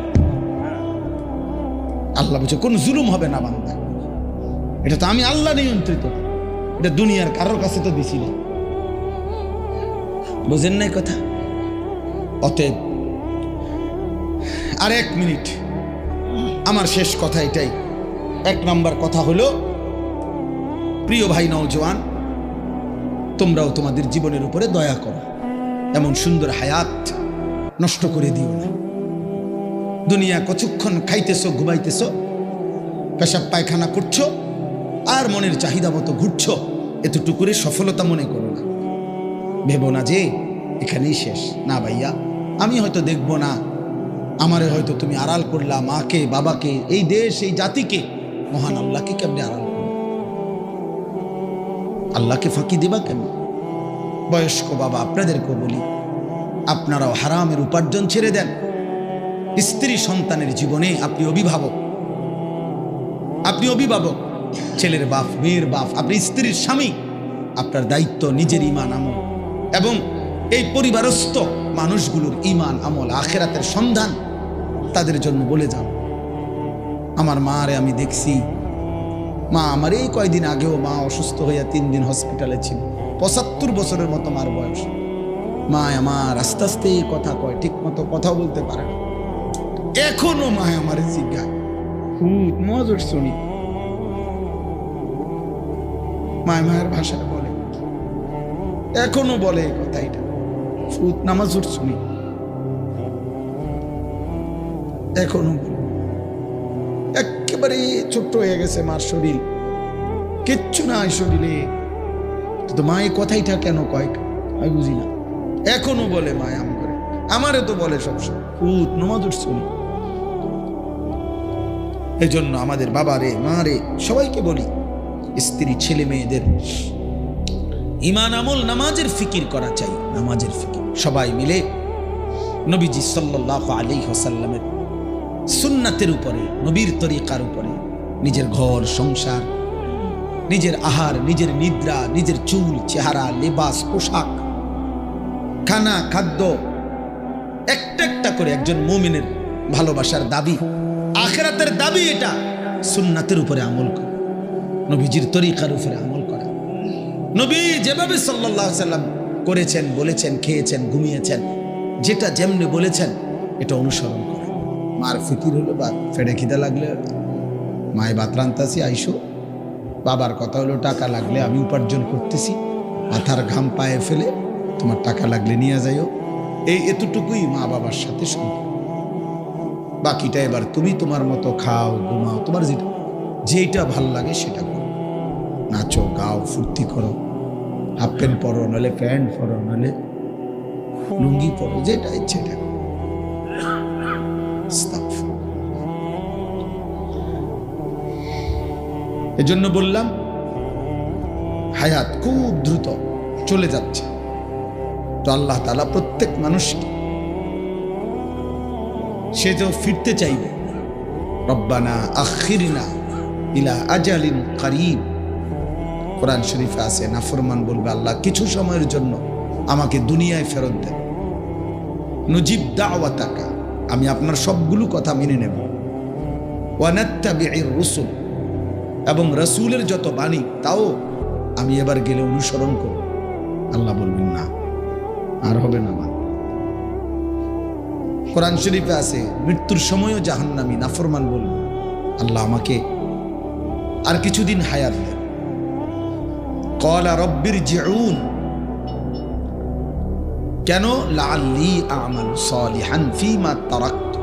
আল্লাহ বলছে কোন জুলুম হবে না বান্দা। এটা তো আমি আল্লাহ নিয়ন্ত্রিত, এটা দুনিয়ার কারোর কাছে তো দিছি না। বুঝেন নাই কথা? অতএব আর 1 মিনিট, আমার শেষ কথা এটাই। 1 নম্বর কথা হলো, প্রিয় ভাই নওজোয়ান, তোমরাও তোমাদের জীবনের উপরে দয়া করো, এমন সুন্দর হায়াত নষ্ট করে দিও না। দুনিয়া কতক্ষণ খাইতেছো, ঘুমাইতেছো, পেশাব পায়খানা করছো, আর মনের চাহিদা মতো ঘুরছো, এতটুকুরে সফলতা মনে করো না। ভেবো না যে এখানেই শেষ। না ভাইয়া, আমি হয়তো দেখবো না, আমারে হয়তো তুমি আড়াল করলা, মাকে, বাবাকে, এই দেশ, এই জাতিকে, মহান আল্লাহকে কেমনে আড়াল করো? আল্লাহকে ফাঁকি দেবা কেন? বয়স্ক বাবা, আপনাদেরকেও বলি, আপনারাও হারামের উপার্জন ছেড়ে দেন। স্ত্রী সন্তানের জীবনে আপনি অভিভাবক, ছেলের বাপ, মেয়ের বাপ, আপনি স্ত্রীর স্বামী। আপনার দায়িত্ব নিজের ঈমান আমল এবং এই পরিবারস্থ মানুষগুলোর ঈমান আমল, আখিরাতের সন্ধান তাদের জন্য বলে যান। আমার মারে আমি দেখছি, মা আমার এই কয়দিন আগেও মা অসুস্থ হইয়া 3 দিন হসপিটালে ছিল। 75 বছরের মতো মার বয়স। মা আমার আস্তে আস্তে কথা কয়, ঠিক মতো কথা বলতে পারে না। এখনো মা আমার জিজ্ঞাসা, খুব মজুর শুনি, মায়ের ভাষায় বলে, এখনো বলে এই কথা, এটা ফুত নামাজ শুনি, এখনো একেবারে ছোট্ট হয়ে গেছে মার শরীর, কিচ্ছু নাই শরীরে, তো মা এই কথাইটা কেন কয় আমি বুঝি না। এখনো বলে মা আম করে, আমারে তো বলে সবসময় ফুত নামাজ শুনি। এই জন্য আমাদের বাবারে, মারে, সবাইকে বলি, স্ত্রী, ছেলে মেয়েদের ঈমান আমল, নামাজের ফিকির করা চাই। নামাজের ফিকির সবাই মিলে নবীজি সাল্লাল্লাহু আলাইহি ওয়াসাল্লামের সুন্নাতের উপরে, নবীর তরিকার উপরে, নিজের ঘর সংসার, নিজের আহার, নিজের নিদ্রা, নিজের চুল, চেহারা, লেবাস, পোশাক, খানা, খাদ্য, একটা একটা করে একজন মুমিনের ভালোবাসার দাবি, আখিরাতের দাবি, এটা সুন্নাতের উপরে আমল করা, নবীজির তরিকার উপরে আমল করা। নবী যেভাবে সাল্লাল্লাহু আলাইহি ওয়াসাল্লাম করেছেন, বলেছেন, খেয়েছেন, ঘুমিয়েছেন, যেটা যেমনি বলেছেন, এটা অনুসরণ করা। মার ফিকির হলো, বা ফেড়ে খিদা লাগলে মায় ভাত রান্তাছি আইসো, বাবার কথা হলো টাকা লাগলে আমি উপার্জন করতেছি, মাথার ঘাম পায়ে ফেলে তোমার টাকা লাগলে নিয়ে যাইও। এই এতটুকুই মা বাবার সাথে সম্পর্ক। বাকিটা এবার তুমি তোমার মতো খাও, ঘুমাও, তোমার যেটা ভাল লাগে সেটা করো, নাচো, গাও, ফুর্তি করো, হাফ প্যান্ট পরো, নাহলে প্যান্ট পরো, নাহলে লুঙ্গি পরো, যেটা ইচ্ছে এটা করো। এজন্য বললাম, হায়াত খুব দ্রুত চলে যাচ্ছে। তো আল্লাহ তাআলা প্রত্যেক মানুষকে, সে যে ফিরতে চাইবে, রব্বানা আখিরনা ইলা আজালিন করিব, কোরআন শরীফে আছে, নাফরমান বলবে, আল্লাহ কিছু সময়ের জন্য আমাকে দুনিয়ায় ফেরত দেন, নুজিব দাওয়াতাকা, আমি আপনার সবগুলো কথা মেনে নেব, ওয়া নাত্তাবিউর রুসুল, এবং রাসূলের যত বাণী তাও আমি এবার গেলে অনুসরণ করব। আল্লাহ বলবেন না, আর হবে না। কোরআন শরীফে আছে, মৃত্যুর সময়ও জাহান্নামী নাফরমান বলবে, আল্লাহ আমাকে আর কিছুদিন হায়াত দেন। ক্বালা রব্বিরজিউন, কেন? লাআল্লি আমালু সালিহান ফীমা তারাকতু,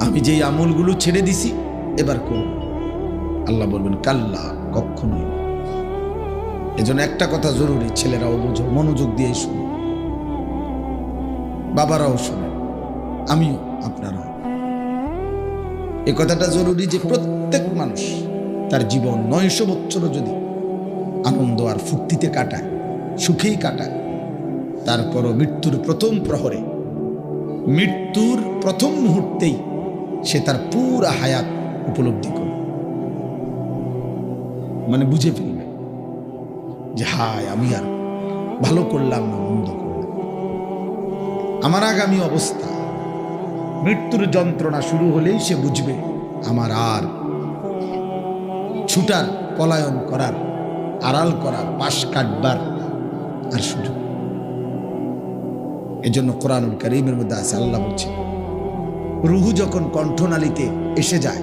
আমি যেই আমলগুলো ছেড়ে দিছি এবার করব। আল্লাহ বলবেন কাল্লা, কখনোই না। এজন্য একটা কথা জরুরি, ছেলেরাও বুঝো, মনোযোগ দিয়ে শুনো, বাবারাও শোনেন, আমিও, আপনারাও। এ কথাটা জরুরি যে প্রত্যেক মানুষ তার জীবন 900 বছরও যদি আনন্দ আর ফুর্তিতে কাটায়, সুখেই কাটায়, তারপরও মৃত্যুর প্রথম প্রহরে, মৃত্যুর প্রথম মুহূর্তেই সে তার পুরা হায়াত উপলব্ধি করে, মানে বুঝে ফেলবে যে হায়, আমি আর ভালো করলাম না, মন্দ করলাম, আমার আগামী অবস্থা। মৃত্যুর যন্ত্রণা শুরু হলেই সে বুঝবে আমার আর ছুটার, পলায়ন করার, আড়াল করার, পাশ কাটবার আর সুযোগ। এজন্য কোরআনুল কারীমের মধ্যে আছে, আল্লাহ বলছে রুহু যখন কণ্ঠনালীতে এসে যায়,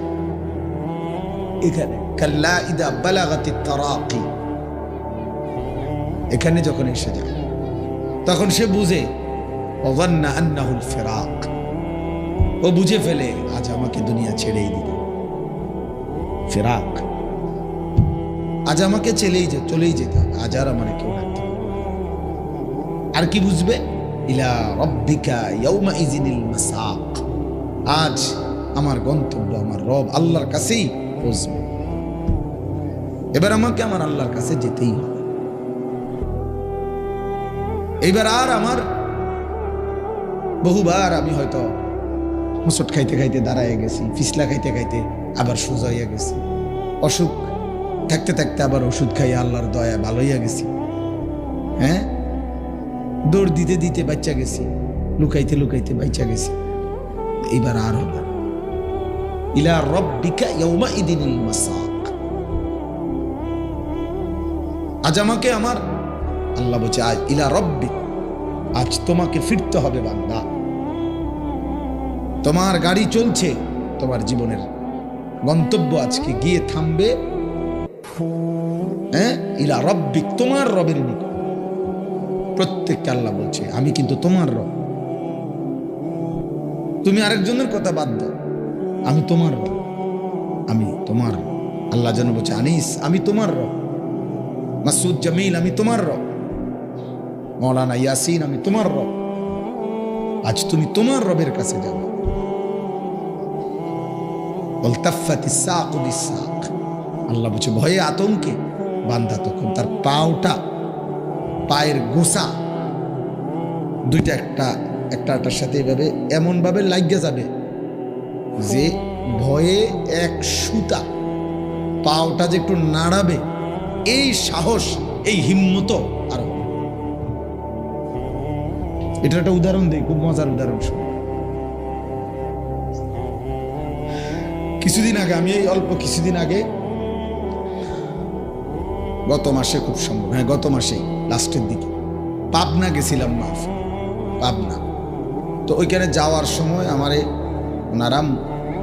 এখানে কাল্লা ইদা বালাগাতিত তারাকি, এখানে যখন এসে যায় তখন সে বুঝে ওয়ান্না আন্নাহুল ফিরাক, ও বুঝে ফেলে আজ আমাকে দুনিয়া ছেড়েই দিবে। ফিরাক, আজ আমাকে চলেই যেতে হবে, আজ আর আমার কেউ রাখতে হবে। আর কি বুঝবে? ইলা রাব্বিকা ইয়াউমা ইযিনিল মাসাক, আজ আমার গন্তব্য আমার রব আল্লাহর কাছেই পৌঁছবে। এবার আমাকে আমার আল্লাহর কাছে যেতেই হবে। এইবার আর আমার বহুবার আমি হয়তো হোঁচট খাইতে খাইতে দাঁড়ায় গেছি, ফিসলা খাইতে খাইতে আবার সোজা হইয়া গেছি, অসুখ থাকতে থাকতে আবার ওষুধ খাইয়া আল্লাহর দয়া ভালো হইয়া গেছি, হ্যাঁ, দৌড় দিতে দিতে বাচ্চা গেছি, লুকাইতে লুকাইতে বাচ্চা গেছি। এইবার আর হবে ইলা রাব্বিকা ইয়াউমা ইযিনিল মাসাক, আজ আমাকে আমার আল্লাহ বলছে আজ ইলা রাব্বিক, আজ তোমাকে ফিরতে হবে বান্দা। তোমার গাড়ি চলছে, তোমার জীবনের গন্তব্য আজকে গিয়ে থামবে, হ্যাঁ, ইলা রাব্বিক, তোমার রবের নিকট। প্রত্যেককে আল্লাহ বলছে আমি কিন্তু তোমার রব, তুমি আরেকজনের কথা বাদ দাও, আমি তোমার রব, আমি তোমার রব। আল্লাহ যেন বলছে আনিস আমি তোমার রব, মাসুদ জামিল আমি তোমার রব, মৌলানা ইয়াসিন আমি তোমার রব। আজ তুমি তোমার রবের কাছে যাবে। ওয়ালতাফাতিস সাকু বিসাক, আল্লাহ বলছে ভয়ে আতঙ্কে বান্দা তখন তার পায়ের গোসা দুইটা একটার সাথে এভাবে এমন ভাবে লাগিয়ে যাবে যে ভয়ে এক সুতা পাওটা যে একটু নাড়াবে, এই সাহস এই হিম্মত আর এটা একটা উদাহরণ দেই, খুব মজার উদাহরণ শুনে। কিছুদিন আগে আমি এই অল্প কিছুদিন আগে গত মাসে খুব সম্ভব, হ্যাঁ গত মাসে লাস্টের দিকে পাবনা গেছিলাম, পাবনা। তো ওইখানে যাওয়ার সময় আমারে ওনারা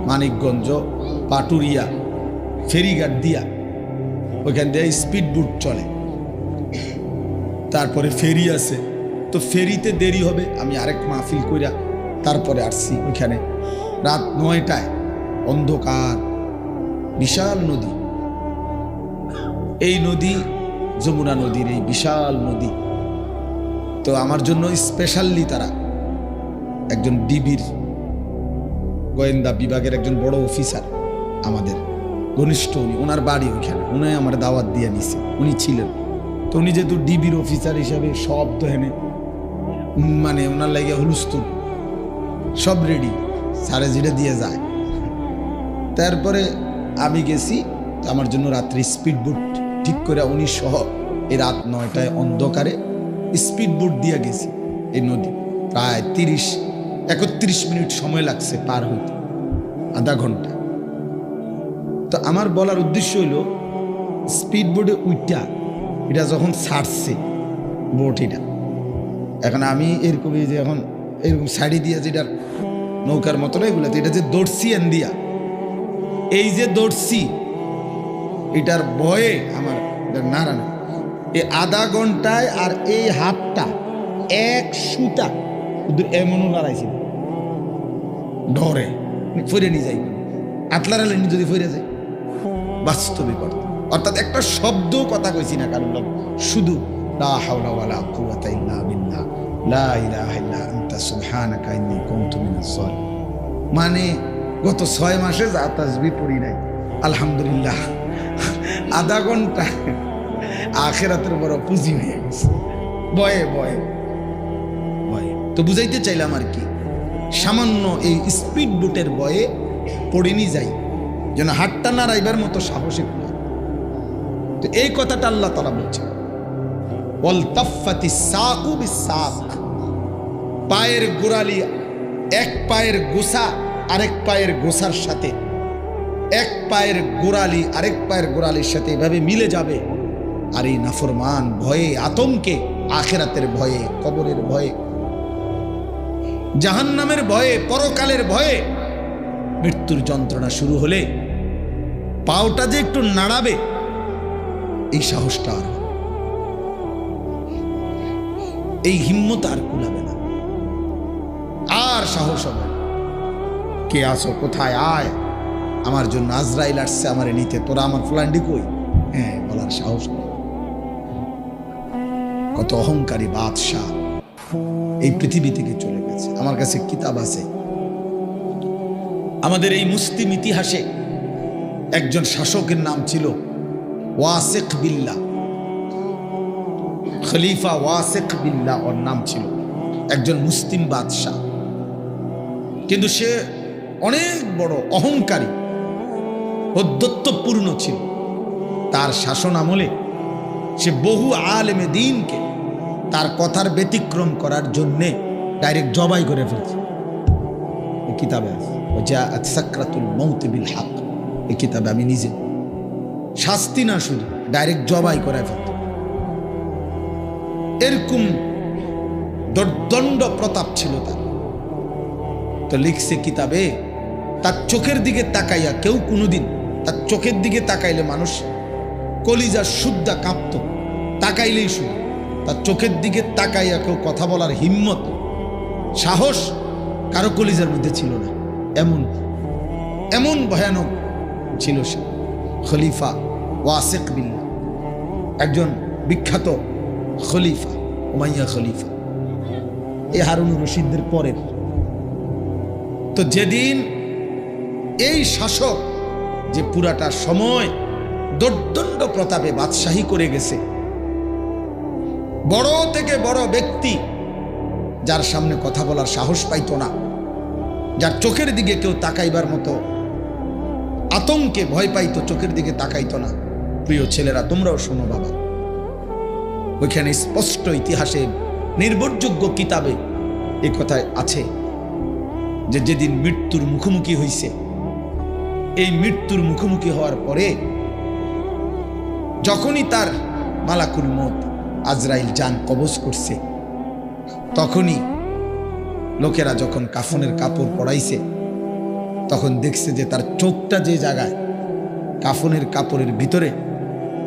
মানিকগঞ্জ পাটুরিয়া ফেরিঘাট দিয়া ওইখান দিয়ে স্পিড বোট চলে, তারপরে ফেরি আছে, তো ফেরিতে দেরি হবে। আমি আরেক মাহফিল কইরা তারপরে আসছি ওইখানে রাত 9টায়, অন্ধকার, বিশাল নদী, এই নদী যমুনা নদীর এই বিশাল নদী। তো আমার জন্য স্পেশালি তারা একজন ডিবির গোয়েন্দা বিভাগের একজন বড় অফিসার, আমাদের ঘনিষ্ঠ, উনি ওনার বাড়ি ওইখানে, উনি আমার দাওয়াত দিয়ে নিছে, উনি ছিলেন। তো উনি যেহেতু ডিবির অফিসার হিসাবে সব তো হেনে মানে ওনার লাগে হুলস্থুল সব রেডি, সারে যেটা দিয়ে যায়। তারপরে আমি গেছি আমার জন্য রাত্রি স্পিড বোট ঠিক করে উনি সহ এই রাত 9টায় অন্ধকারে স্পিড বোট দিয়ে গেছি এই নদী। প্রায় 30-31 মিনিট সময় লাগছে পার হইতে, আধা ঘন্টা। তো আমার বলার উদ্দেশ্য হইল স্পিড বোটে উইটা এটা যখন ছাড়ছে বোট, এটা এখন আমি এরকম যে এখন এরকম সাইডে দিয়া যেটার নৌকার মতো না এগুলো, এটা যে দৌড়ছি এন দিয়া, এই যে দৌড়ছি এটার ভয়ে আমার নাড়া না, এই আধা ঘন্টায় আর এই হাতটা এক সুতা এমনও লড়াইছিল ডরে ফিরে নিয়ে যাই, আতলার আলেন যদি ফিরে যায় বাস্তবিক অর্থ, অর্থাৎ একটা শব্দ কথা কইছি না কারণ, শুধু লা হাওলা ওয়ালা কুওয়াতা ইল্লা বিল্লাহ লা ইলাহা ইল্লা আনতা সুবহানাকা ইন্নী কুনতু মিনাজ জালিমিন। মানে গত 6 মাসে যা তাসবিহ পড়ি নাই, আলহামদুলিল্লাহ আধা ঘন্টা আখিরাতের বড় পুঁজি হয়ে গেছে, ভয়ে ভয়ে ভয়ে। তো বুঝাইতে চাইলাম আর কি, সামান্য এই স্পিড বোটের ভয়ে পড়িনি যাই যেন হাতটা নাড়াইবার মতো সাহসী। তো এই কথাটা আল্লাহ তাআলা বলছে ওয়ালতাফাতিস সাকু বিসাক, পায়ের গোড়ালি এক পায়ের গোসা আরেক পায়ের গোসার সাথে, এক পায়ের গোড়ালি আরেক পায়ের গোড়ালির সাথে এভাবে মিলে যাবে। আর এই নাফরমান ভয়ে আতঙ্কে, আখিরাতের ভয়ে, কবরের ভয়ে জাহান্নামের ভয়ে, পরকালের ভয়ে মৃত্যুর যন্ত্রণা শুরু হলে পাওটা যে একটু নাড়াবে এই সাহসটা আর, এই হিম্মত আর কুলাবে না, আর সাহস হবে না। কে আসো, কোথায়, আয়, আমার জন্য আজরাইল আসছে আমারে নিতে, তোরা আমার ফ্লান্ডি কই, হ্যাঁ বলার সাহস নেই। কত অহংকারী বাদশাহ এই পৃথিবী থেকে চলে গেছে। আমার কাছে কিতাব আছে, আমাদের এই মুসলিম ইতিহাসে একজন শাসকের নাম ছিল ওয়াসিক বিল্লাহ, খলিফা ওয়াসিক বিল্লাহ ওর নাম ছিল, একজন মুসলিম বাদশাহ। কিন্তু সে অনেক বড় অহংকারী, ঔদ্ধত্যপূর্ণ ছিল। তার শাসন আমলে সে বহু আলেমে দ্বীনকে তার কথার ব্যতিক্রম করার জন্যে ডাইরেক্ট জবাই করে ফেলছে। এই কিতাবে আছে, সাকরাতুল মউত বিল হক, এই কিতাবে আমি নিজে, শাস্তি না শুধু ডাইরেক্ট জবাই করে ফেলত। এরকম দণ্ড প্রতাপ ছিল তার। তো লিখছে কিতাবে, তার চোখের দিকে তাকাইয়া কেউ কোনোদিন, তার চোখের দিকে তাকাইলে মানুষ কলিজা শুদ্ধা কাঁপত, তাকাইলেই শুধু তার চোখের দিকে তাকাইয়া কেউ কথা বলার হিম্মত, সাহস কারো কলিজার মধ্যে ছিল না। এমন এমন ভয়ানক ছিল সে খলিফা ওয়াসিক বিল্লাহ, একজন বিখ্যাত খলিফা, উমাইয়া খলিফা, এই হারুন রশিদের পরের। তো যেদিন এই শাসক যে পুরাটা সময় দোর্দণ্ড প্রতাপে বাদশাহী করে গেছে, বড় থেকে বড় ব্যক্তি যার সামনে কথা বলার সাহস পাইত না, যার চোখের দিকে কেউ তাকাইবার মতো আতঙ্কে ভয় পাইত, চোখের দিকে তাকাইত না। প্রিয় ছেলেরা, তোমরাও শোনো বাবা, ওইখানে স্পষ্ট ইতিহাসে নির্ভরযোগ্য কিতাবে এ কথায় আছে যে যেদিন মৃত্যুর মুখোমুখি হইছে, এই মৃত্যুর মুখোমুখি হওয়ার পরে যখনই তার মালাকুল মউত আজরাইল জান কবজ করছে, তখনই লোকেরা যখন কাফনের কাপড় পরাইছে, তখন দেখছে যে তার চোখটা যে জায়গায় কাফনের কাপড়ের ভিতরে,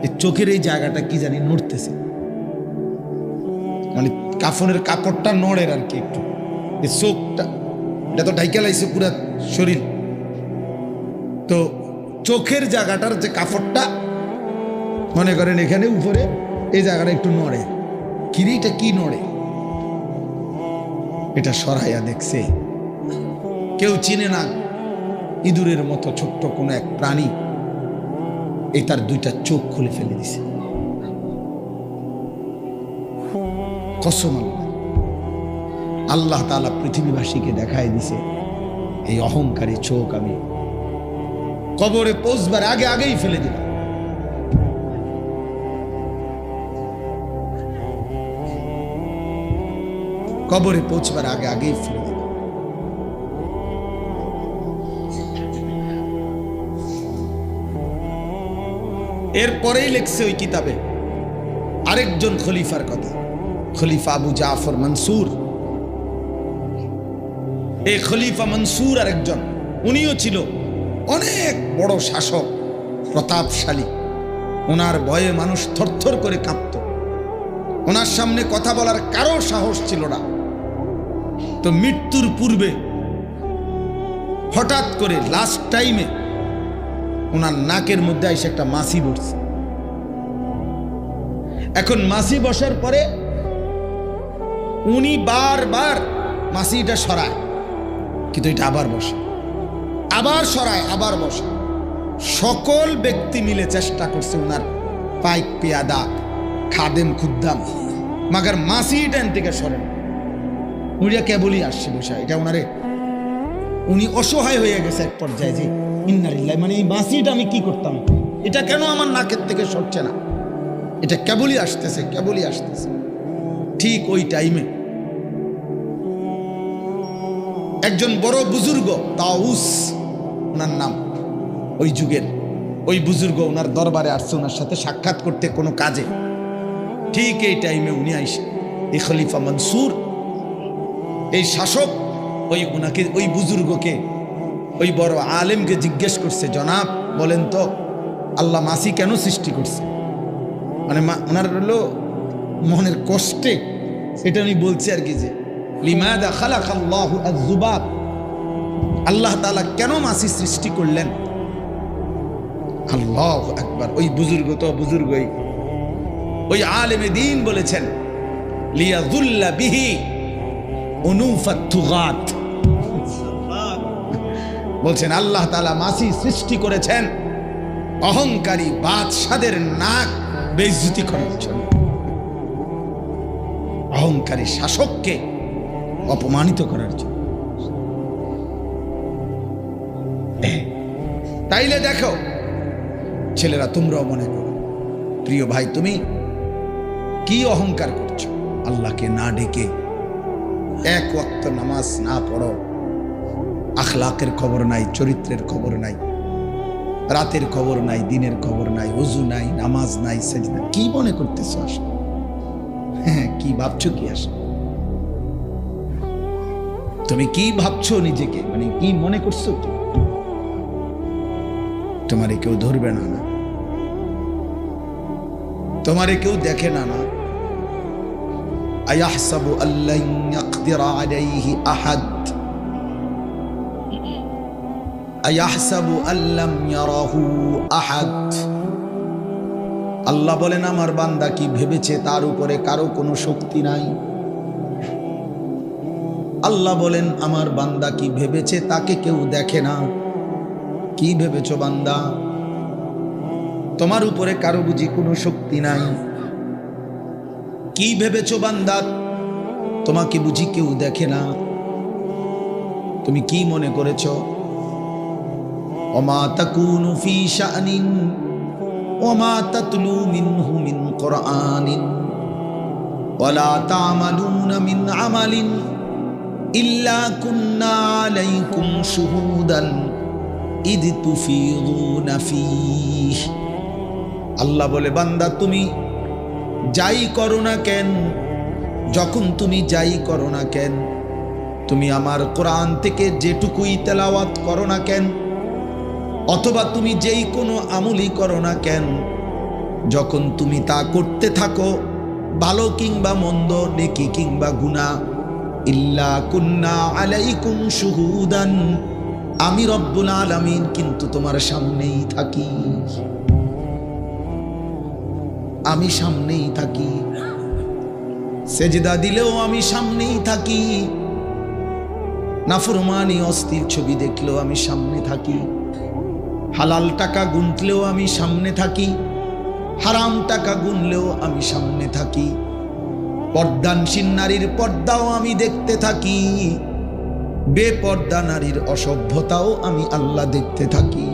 এই চোখের এই জায়গাটা কি জানি নড়তেছে, মানে কাফনের কাপড়টা নড়ের আর কি একটু, এই চোখটা, এটা তো ঢাইকা লাইছে পুরা শরীর, তো চোখের জায়গাটার যে কাপড়টা মনে করেন এখানে উপরে এই জায়গাটা একটু নড়ে, কিরিটা কি নড়ে, এটা সরাইয়া দেখছে, কেউ চিনে না, ইঁদুরের মতো ছোট্ট কোনো এক প্রাণী এই তার দুইটা চোখ খুলে ফেলে দিছে। কসম আল্লাহ তাআলা পৃথিবীবাসীকে দেখায় দিছে, এই অহংকারী চোখ আমি কবরে পৌঁছবার আগে আগেই ফেলে দিলাম। কবরে পৌঁছবার আগে আগেই ফেলে দিলাম। এরপরেই লেখছে ওই কিতাবে আরেকজন খলিফার কথা, খলিফা আবু জাফর মনসুর। এই খলিফা মনসুর আরেকজন, উনিও ছিল অনেক বড় শাসক, প্রতাপশালী। ওনার ভয়ে মানুষ থরথর করে কাঁপত, ওনার সামনে কথা বলার কারো সাহস ছিল না। তো মৃত্যুর পূর্বে হঠাৎ করে লাস্ট টাইমে ওনার নাকের মধ্যে এসে একটা মাছি বসছে। এখন মাছি বসার পরে উনি বারবার মাছিটা সরায়, কিন্তু এটা আবার বসে, আবার সরায়, আবার বসে। সকল ব্যক্তি মিলে চেষ্টা করছে ওনার পাইক পেয়াদা খাদেম খুদ্দাম, মাগার মাছিটা থেকে সরেন। উনিরা কেবলই আসছে বসা, এটা ওনারে, উনি অসহায় হয়ে গেছে এক পর্যায়ে যে ইন্নালিল্লাহ, মানে এই মাছিটা আমি কি করতাম, এটা কেন আমার নাকের থেকে সরছে না, এটা কেবলই আসতেছে, কেবলই আসতেছে। ঠিক ওই টাইমে একজন বড় বুজুর্গ, তাউস ওনার নাম, ওই যুগের ওই বুজুর্গ ওনার দরবারে আসছে ওনার সাথে সাক্ষাৎ করতে কোনো কাজে। ঠিক এই টাইমে উনি আইসে, এই খলিফা মনসুর, এই শাসক ওনাকে, ওই বুজুর্গকে, ওই বড় আলেমকে জিজ্ঞেস করছে, জনাব বলেন তো আল্লাহ মাছি কেন সৃষ্টি করছে? মানে ওনার হলো মনের কষ্টে এটা উনি বলছে আর কি, যে লিমাযা খালাকাল্লাহু আয-যুবাব, আল্লাহ তাআলা কেন মাছি সৃষ্টি করলেন? আল্লাহু আকবার। ওই বুজুর্গ তো বুজুর্গই, ওই আলেমে দ্বীন বলেছেন লিয়াযুল্লা বিহি উনুফাত তুগাত, বলছেন আল্লাহ তাআলা মাছি সৃষ্টি করেছেন অহংকারী বাদশাদের নাক বেইজ্জতি করার জন্য, অহংকারী শাসককে অপমানিত করার জন্য। তাইলে দেখো ছেলেরা, তোমরাও মনে করো, প্রিয় ভাই তুমি কি অহংকার করছো? আল্লাহকে না ডেকে, এক ওয়াক্ত নামাজ না পড়ো, আখলাকের খবর নাই, চরিত্রের খবর নাই, রাতের খবর নাই, দিনের খবর নাই, ওযু নাই, নামাজ নাই, সেজদা, কি মনে করতেছো আসলে? হ্যাঁ, কি ভাবছো কি আসলে? তুমি কি ভাবছো নিজেকে, মানে কি মনে করছো? তোমারে কেউ ধরবে না, না তোমারে কেউ দেখে না, না আয়াহসাবু আল্লান ইয়াকদিরা আলাইহি আহাদ আয়াহসাবু আল্লাম ইয়ারাহু আহাদ। আল্লাহ বলেন আমার বান্দা কি ভেবেছে তার উপরে কারো কোনো শক্তি নাই? আল্লাহ বলেন আমার বান্দা কি ভেবেছে তাকে কেউ দেখে না? কি ভেবেছো বান্দা? তোমার উপরে কারো বুঝি কোনো শক্তি নাই? কি ভেবেছো বান্দা? তোমাকে বুঝি কেউ দেখে না? তুমি কি মনে করেছো? ওমা তাকুনু ফি শাআনিন ওমা তাতলু মিনহু মিন কুরআনিন ওয়ালা তা'মালুনা মিন আমালিন ইল্লা কুন্না আলাইকুম শুহুদান ইদ তুফিদুনা ফীহি। আল্লাহ বলে বান্দা তুমি যাই করো না কেন, যখন তুমি যাই করো না কেন, তুমি আমার কোরআন থেকে যেটুকুই তেলাওয়াত করো না কেন, অথবা তুমি যেই কোনো আমলই করো না কেন, যখন তুমি তা করতে থাকো, ভালো কিংবা মন্দ, নেকি কিংবা গুনাহ, ইল্লা কুন্না আলাইকুম শুহুদান, আমি রব্বুল আলামিন কিন্তু তোমার সামনেই থাকি, আমি সামনেই থাকি। সেজদা দিলেও আমি সামনেই থাকি, নাফরমানি অস্থির ছবি দেখলেও আমি সামনে থাকি, হালাল টাকা গুনলেও আমি সামনে থাকি, হারাম টাকা গুনলেও আমি সামনে থাকি, পর্দানশীল নারীর পর্দাও আমি দেখতে থাকি, বেপর্দা নারীর অসভ্যতাও আমি আল্লাহ দেখতে থাকি।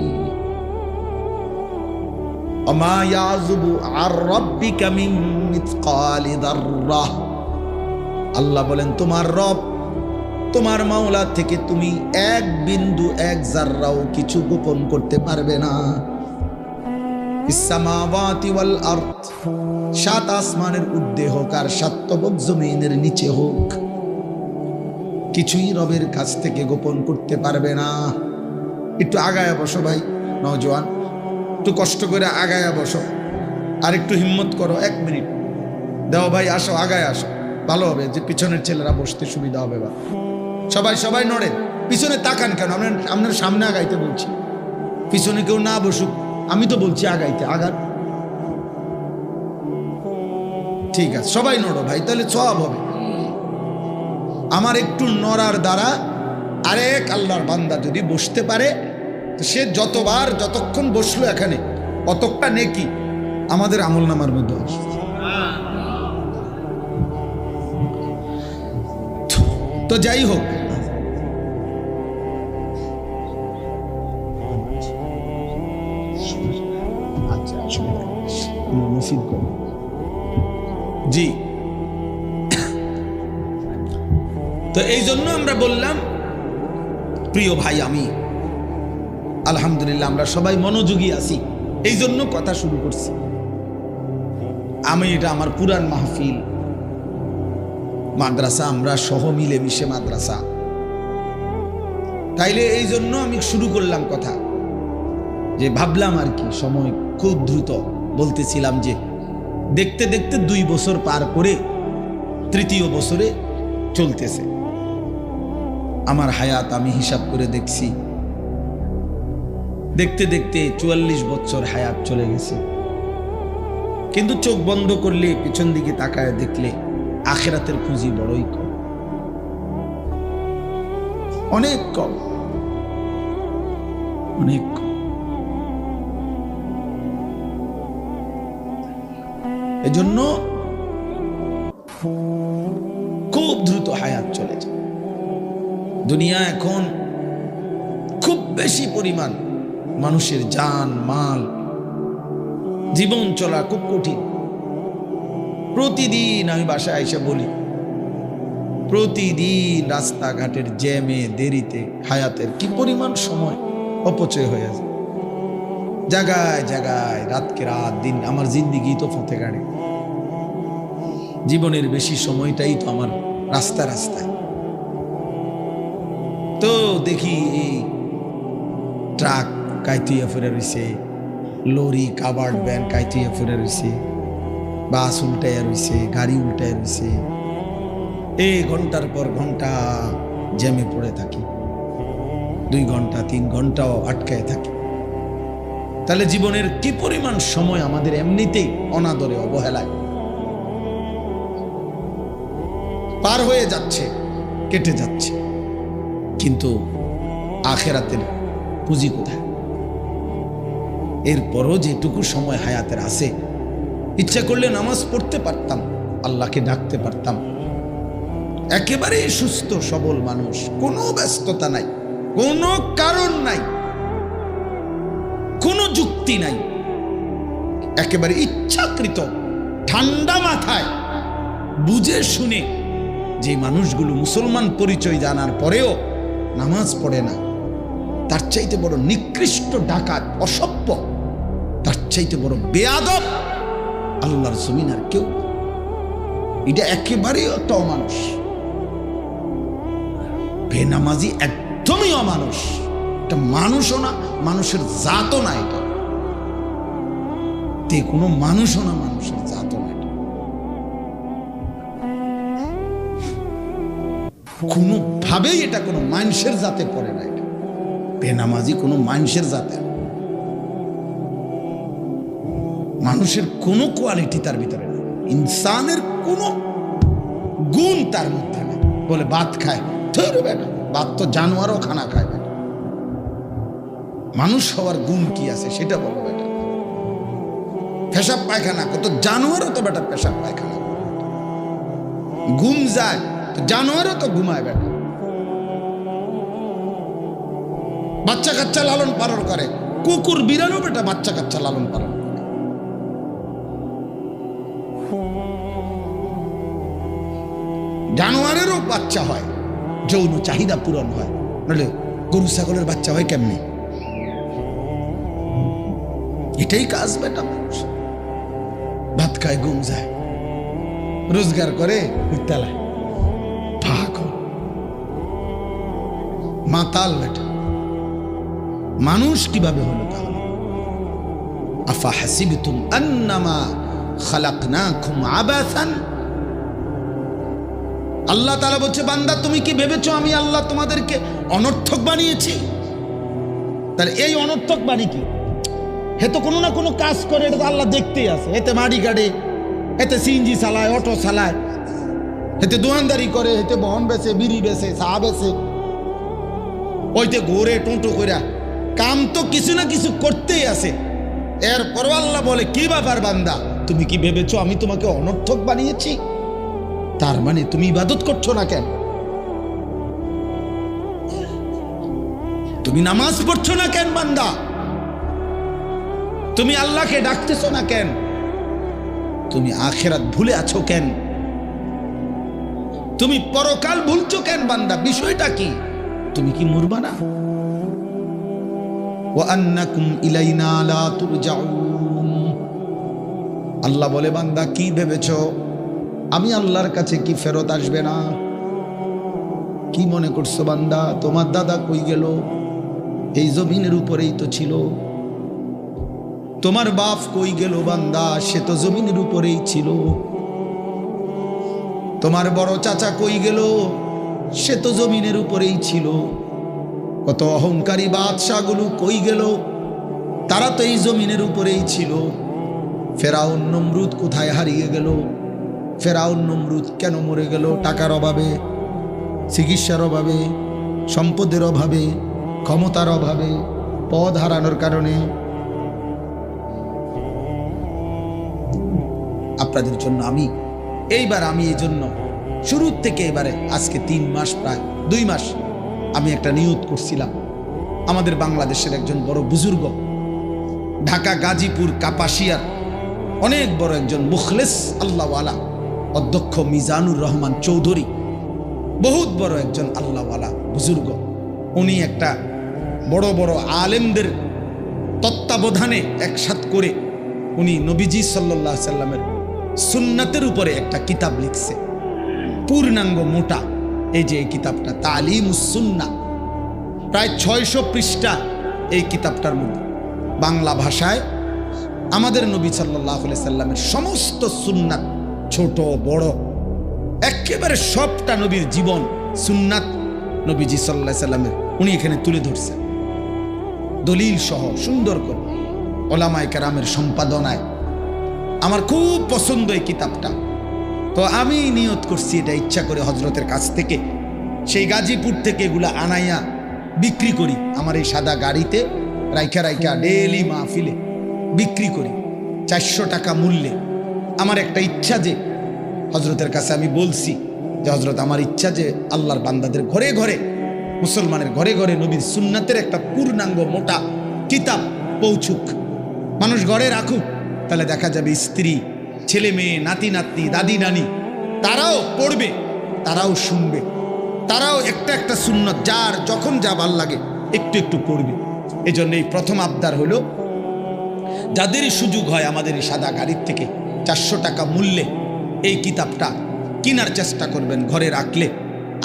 ওমা ইয়াযুবু আর রাব্বিকা মিন মিসকালি যাররাহ, আল্লাহ বলেন তোমার রব, তোমার মাওলা থেকে তুমি এক বিন্দু, এক জাররাও কিছু গোপন করতে পারবে না। ইসসামাওয়াতি ওয়াল আরদ, সাত আসমানের ঊর্ধ্বে হোক আর সাতবক জমিনের নিচে হোক, কিছুই রবের কাছ থেকে গোপন করতে পারবে না। একটু আগায়া বসো ভাই, নওজোয়ান, একটু কষ্ট করে আগায়া বসো, আর একটু হিম্মত করো, 1 মিনিট দাও ভাই, আসো আগায় আসো, ভালো হবে, যে পিছনের ছেলেরা বসতে সুবিধা হবে। বা সবাই সবাই নড়েন, পিছনে তাকান কেন? আপনার সামনে আগাইতে বলছি, পিছনে কেউ না বসুক, আমি তো বলছি আগাইতে, আগান। ঠিক আছে, সবাই নড়ো ভাই, তাহলে সওয়াব হবে। আমার একটু নড়ার দ্বারা আরেক আল্লাহর বান্দা যদি বসতে পারে, সে যতবার যতক্ষণ বসলো এখানে অতটা নেকি আমাদের আমলনামার মধ্যে আসবে। তো যাই হোক, জি, তো এই জন্য আমরা বললাম প্রিয় ভাই, আমি আলহামদুলিল্লাহ আমরা সবাই মনোযোগী আছি, এই জন্য কথা শুরু করছি। আমি এটা আমার পুরান মাহফিল, মাদ্রাসা, আমরা সহ মিলে মিশে মাদ্রাসা, তাইলে এই জন্য আমি শুরু করলাম কথা, যে ভাবলাম আর কি সময় খুব দ্রুত। বলতেছিলাম যে দেখতে দেখতে 2 বছর পার করে 3য় বছরে চলতেছে আমার হায়াত। আমি হিসাব করে দেখছি, দেখতে দেখতে 44 বছর হায়াত চলে গেছে। কিন্তু চোখ বন্ধ করলে, পিছন দিকে তাকায় দেখলে আখিরাতের পুঁজি বড়ই কম, অনেক কম, অনেক কম। এজন্য খুব দ্রুত হায়াত চলে যায়। দুনিয়া এখন খুব বেশি পরিমাণ মানুষের জান মাল, জীবন চলা খুব কঠিন। প্রতিদিন আমি বাসায় এসে বলি, প্রতিদিন রাস্তাঘাটের জ্যামে দেরিতে হায়াতের কি পরিমাণ সময় অপচয় হয়ে যায়। জায়গায় জায়গায় রাতকে রাত, দিন আমার জিন্দিগি তো ফতে গাড়ি। জীবনের বেশি সময়টাই তো আমার রাস্তা রাস্তায়। তো দেখি এই ট্রাক কাইতুইয়া ফিরে রয়েছে, লরি কাভার্ড ভ্যান কাইতুইয়া ফিরে রয়েছে, বাস উল্টাইয়া রয়েছে, গাড়ি উল্টাইয়া রয়েছে। এই ঘন্টার পর ঘন্টা জ্যামে পড়ে থাকি, 2 ঘন্টা 3 ঘন্টাও আটকায় থাকি। তাহলে জীবনের কি পরিমাণ সময় আমাদের এমনিতেই অনাদরে অবহেলায় পার হয়ে যাচ্ছে, কেটে যাচ্ছে। কিন্তু আখিরাতের পুঁজি কোথায়? এরপরও যেটুকু সময় হায়াতের আছে, ইচ্ছা করলে নামাজ পড়তে পারতাম, আল্লাহকে ডাকতে পারতাম। একেবারে সুস্থ সবল মানুষ, কোনো ব্যস্ততা নাই, কোনো কারণ নাই, কোনো যুক্তি নাই, একেবারে ইচ্ছাকৃত ঠান্ডা মাথায় বুঝে শুনে যে মানুষগুলো মুসলমান পরিচয় জানার পরেও নামাজ পড়ে না, তার চাইতে বড় নিকৃষ্ট ডাকাত, অসভ্য, তার চাইতে বড় বেয়াদব আল্লাহর জমিন আর কেউ। এটা একেবারেই একটা অমানুষ, বেনামাজি একদমই অমানুষ। এটা মানুষও না, মানুষের জাতও না, এটা কোনো মানুষও না, মানুষের জাতও না। কোনোভাবেই এটা কোনো মানুষের জাতে পড়ে না। এটা বেনামাজি কোনো মানুষের জাতে, মানুষের কোনো কোয়ালিটি তার ভিতরে নেই, ইনসানের কোনো গুণ তার মধ্যে নেই। বলে ভাত খায়, বেটা ভাত তো জানোয়ারও খানা খায়। বেটা মানুষ হওয়ার গুণ কি আছে সেটা বলো। বেটা পেশাব পায়খানা কত, জানোয়ারও তো বেটা পেশাব পায়খানা। ঘুম যায় তো জানোয়ারও তো ঘুমায়। বেটা বাচ্চা কাচ্চা লালন পালন করে, কুকুর বিড়ালও বেটা বাচ্চা কাচ্চা লালন পালন করে। জানোয়ারেরও বাচ্চা হয়, যৌন চাহিদা পূরণ হয়। নাহলে গরু ছাগলের বাচ্চা হয় কেমনি? এটাই কাজ বেটা। মানুষ ভাত খায়, ঘুম যায়, রোজগার করে, বিদ্যালয় পাগল মাতাল বেটা। মানুষ কিভাবে হলো তাহলে? আফা হাসিবতুম আন্নামা খালাকনাকুম আবাসান। আল্লাহ তাআলা বলছে, বান্দা তুমি কি ভেবেছো আমি আল্লাহ তোমাদেরকে অনর্থক বানিয়েছি? তাহলে এই অনর্থক বাণী কি? হে তো কোনো না কোনো কাজ করে, এটা তো আল্লাহ দেখতেই আছে। এতে মাড়ি গাড়ে, এতে সিএনজি চালায়, অটো চালায়, এতে দোয়ানদারি করে, এতে বহন বেছে, বিড়ি বেছে, চা বেছে, ওইতে ঘোরে টোটো করে। কাম তো কিছু না কিছু করতেই আছে। এরপরও আল্লাহ বলে, কি ব্যাপার বান্দা, তুমি কি ভেবেছো আমি তোমাকে অনর্থক বানিয়েছি? তার মানে তুমি ইবাদত করছো না কেন? তুমি নামাজ পড়ছো না কেন বান্দা? তুমি আল্লাহকে ডাকতেছো না কেন? তুমি আখিরাত ভুলে আছো কেন? তুমি পরকাল ভুলছো কেন বান্দা? বিষয়টা কি? তুমি কি মরবা না? ওয়া আন্নাকুম ইলাইনা লা তুরজাউন। আল্লাহ বলে, বান্দা কি ভেবেছো আমি আল্লাহর কাছে কি ফেরত আসবে না? কি কি মনে করছো বান্দা, তোমার দাদা কই গেল? এই জমিনের উপরেই তো ছিল। তোমার বাপ কই গেল বান্দা, সে তো জমিনের উপরেই ছিল। তোমার বড় চাচা কই গেল, সে তো জমিনের উপরেই ছিল। কত অহংকারী বাদশাগুলো কই গেল, তারা তো এই জমিনের উপরেই ছিল। ফেরাউন নমরুদ কোথায় হারিয়ে গেল? ফেরাউন নমরুদ কেন মরে গেল? টাকার অভাবে, চিকিৎসার অভাবে, সম্পদের অভাবে, ক্ষমতার অভাবে, পদ হারানোর কারণে। আপনাদের জন্য আমি এই জন্য শুরুর থেকে এবারে আজকে 3 মাস, প্রায় 2 মাস আমি একটা নিয়ত করছিলাম। আমাদের বাংলাদেশের একজন বড় বুজুর্গ, ঢাকা, গাজীপুর, কাপাসিয়ার অনেক বড় একজন মুখলেস আল্লাহওয়ালা অধ্যক্ষ মিজানুর রহমান চৌধুরী, বহুত বড় একজন আল্লাহওয়ালা বুজুর্গ। উনি একটা বড় বড় আলেমদের তত্ত্বাবধানে একসাথ করে উনি নবীজি সাল্লাল্লাহু আলাইহি সাল্লামের সুন্নাতের উপরে একটা কিতাব লিখছে, পূর্ণাঙ্গ মোটা। এই যে এই কিতাবটা তালিমুস সুন্নাহ, প্রায় 600 পৃষ্ঠা এই কিতাবটার মধ্যে। বাংলা ভাষায় আমাদের নবী সাল্লাল্লাহু আলাইহি সাল্লামের সমস্ত সুন্নাত, ছোট বড়, একেবারে সবটা নবীর জীবন সুন্নাত নবীজি সাল্লাল্লাহু আলাইহি সাল্লামের উনি এখানে তুলে ধরছেন দলিল সহ, সুন্দর করে ওলামায়ে কেরামের সম্পাদনায়। আমার খুব পছন্দ এই কিতাবটা। তো আমি নিয়ত করছি এটা ইচ্ছা করে হজরতের কাছ থেকে, সেই গাজীপুর থেকে এগুলা আনাইয়া বিক্রি করি। আমার এই সাদা গাড়িতে রাইখা রাইখা ডেলি মাহফিলে বিক্রি করি 400 টাকা মূল্যে। আমার একটা ইচ্ছা যে হজরতের কাছে আমি বলছি যে হজরত, আমার ইচ্ছা যে আল্লাহর বান্দাদের ঘরে ঘরে, মুসলমানের ঘরে ঘরে নবীর সুন্নাতের একটা পূর্ণাঙ্গ মোটা কিতাব পৌঁছুক, মানুষ ঘরে রাখুক। তাহলে দেখা যাবে স্ত্রী, ছেলে মেয়ে, নাতি নাতনি, দাদি নানি, তারাও পড়বে, তারাও শুনবে, তারাও একটা একটা সুন্নত যার যখন যা ভাল লাগে একটু একটু পড়বে। এই জন্য এই প্রথম আবদার হলো, যাদেরই সুযোগ হয় আমাদের এই সাদা গাড়ির থেকে 400 টাকা মূল্যে এই কিতাবটা কেনার চেষ্টা করবেন ঘরে রাখলে।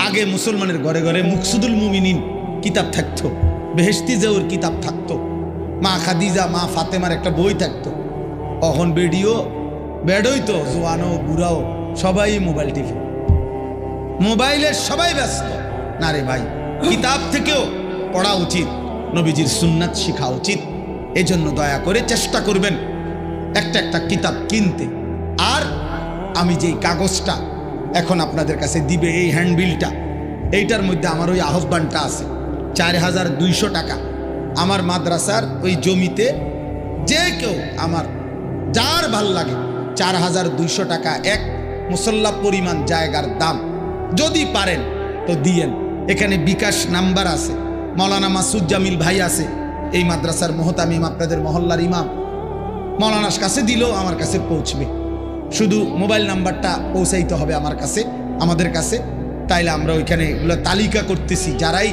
আগে মুসলমানের ঘরে ঘরে মুকসুদুল মুমিনিন কিতাব থাকতো, বেহেশতি জহুর কিতাব থাকতো, মা খাদিজা, মা ফাতেমার একটা বই থাকতো। এখন ভিডিও বেডই তো, জোয়ানো বুড়াও সবাই মোবাইল টিভি, মোবাইলে সবাই ব্যস্ত। না রে ভাই, কিতাব থেকেও পড়া উচিত, নবীজির সুন্নাত শেখা উচিত। এই জন্য দয়া করে চেষ্টা করবেন একটা একটা কিতাব কিনতে। আর আমি যেই কাগজটা এখন আপনাদের কাছে দিবে, এই হ্যান্ডবিলটা, এইটার মধ্যে আমার ওই আহ্বানটা আছে 4200 টাকা। আমার মাদ্রাসার ওই জমিতে যে কেউ, আমার যার ভাল লাগে, 4200 টাকা এক মুসল্লা পরিমাণ জায়গার দাম। যদি পারেন তো দিয়েন। এখানে বিকাশ নাম্বার আছে, মৌলানা মাসুদ জামিল ভাই আছে, এই মাদ্রাসার মোহতামিম, আপনাদের মহল্লার ইমাম। মৌলানার কাছে দিলেও আমার কাছে পৌঁছবে, শুধু মোবাইল নাম্বারটা পৌঁছাইতে হবে আমার কাছে, আমাদের কাছে। তাইলে আমরা ওইখানে এগুলো তালিকা করতেছি, যারাই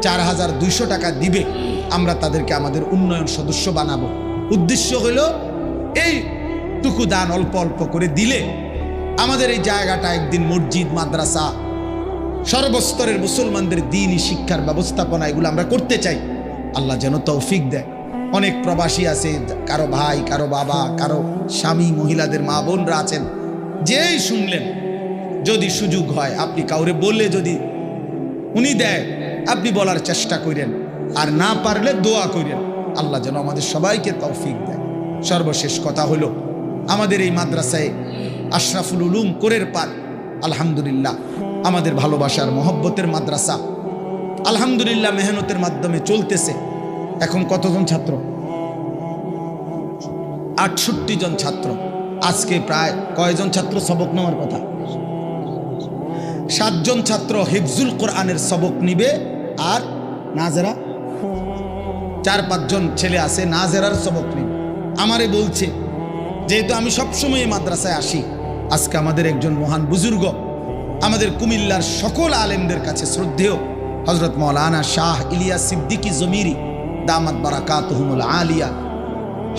4200 টাকা দিবে আমরা তাদেরকে আমাদের উন্নয়ন সদস্য বানাবো। উদ্দেশ্য হলো এইটুকু দান অল্প অল্প করে দিলে আমাদের এই জায়গাটা একদিন মসজিদ, মাদ্রাসা, সর্বস্তরের মুসলমানদের দ্বীনি শিক্ষার ব্যবস্থাপনা, এগুলো আমরা করতে চাই। আল্লাহ যেন তৌফিক দেয়। অনেক প্রবাসী আছে, কারো ভাই, কারো বাবা, কারো স্বামী, মহিলাদের মা বোনরা আছেন, যেই শুনলেন, যদি সুযোগ হয় আপনি কাউরে বললে যদি উনি দেয়, আপনি বলার চেষ্টা করেন, আর না পারলে দোয়া করেন, আল্লাহ যেন আমাদের সবাইকে তৌফিক দেয়। সর্বশেষ কথা হলো, আমাদের এই মাদ্রাসায় আশরাফুল উলুম কোরের পার, আলহামদুলিল্লাহ আমাদের ভালোবাসার মহব্বতের মাদ্রাসা, আলহামদুলিল্লাহ মেহনতের মাধ্যমে চলতেছে। এখন কতজন ছাত্র? 68 জন ছাত্র। আজকে প্রায় কয়জন ছাত্র সবক নেওয়ার কথা? 7 জন ছাত্র হিফজুল কোরআনের সবক নিবে, আর নাজেরা 4-5 জন ছেলে আছে নাজেরার সবক নিবে। আমারে বলছে, যেহেতু আমি সবসময় এই মাদ্রাসায় আসি, আজকে আমাদের একজন মহান বুজুর্গ, আমাদের কুমিল্লার সকল আলেমদের কাছে শ্রদ্ধেয় হজরত মৌলানা শাহ ইলিয়াস সিদ্দিকী জমিরি দামাত বারাকাতুহুমুল আলিয়া,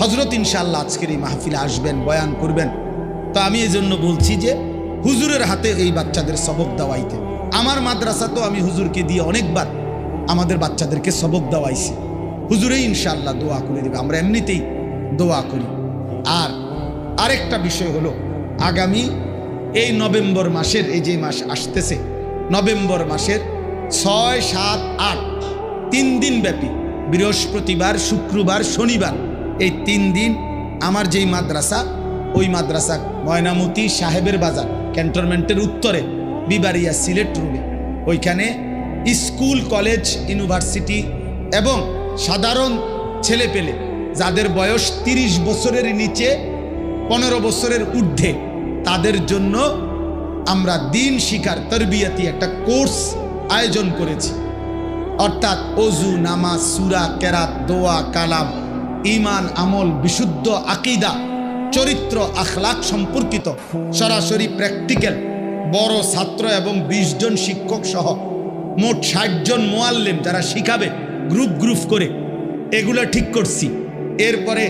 হজরত ইনশাআল্লাহ আজকের এই মাহফিলে আসবেন, বয়ান করবেন। তো আমি এই জন্য বলছি যে হুজুরের হাতে এই বাচ্চাদের সবক দেওয়াইতে আমার মাদ্রাসা তো আমি হুজুরকে দিয়ে অনেকবার আমাদের বাচ্চাদেরকে সবক দেওয়াইছি, হুজুরেই ইনশাআল্লাহ দোয়া করে দেবে, আমরা এমনিতেই দোয়া করি। আর আরেকটা বিষয় হলো, আগামী এই নভেম্বর মাসের, এই যে মাস আসতেছে নভেম্বর মাসের 6, 7, 8 3 দিন ব্যাপী, বৃহস্পতিবার, শুক্রবার, শনিবার, এই 3 দিন আমার যেই মাদ্রাসা, ওই মাদ্রাসা ময়নামতি সাহেবের বাজার ক্যান্টনমেন্টের উত্তরে বিবারিয়া সিলেট রোডে, ওইখানে স্কুল, কলেজ, ইউনিভার্সিটি এবং সাধারণ ছেলেপেলে যাদের বয়স 30 বছরের নিচে 15 বছরের ঊর্ধ্বে, তাদের জন্য আমরা দিন শিখার তরবিয়তি একটা কোর্স আয়োজন করেছি। অর্থাৎ অজু, নামাজ, সূরা, কেরাত, দোয়া, কালাম, ঈমান, আমল, বিশুদ্ধ আকীদা, চরিত্র, আখলাক সম্পর্কিত সরাসরি প্র্যাকটিক্যাল, বড় ছাত্র এবং 20 জন শিক্ষক সহ মোট 60 জন মুআল্লিম যারা শিখাবে গ্রুপ গ্রুপ করে, এগুলো ঠিক করছি। এরপরে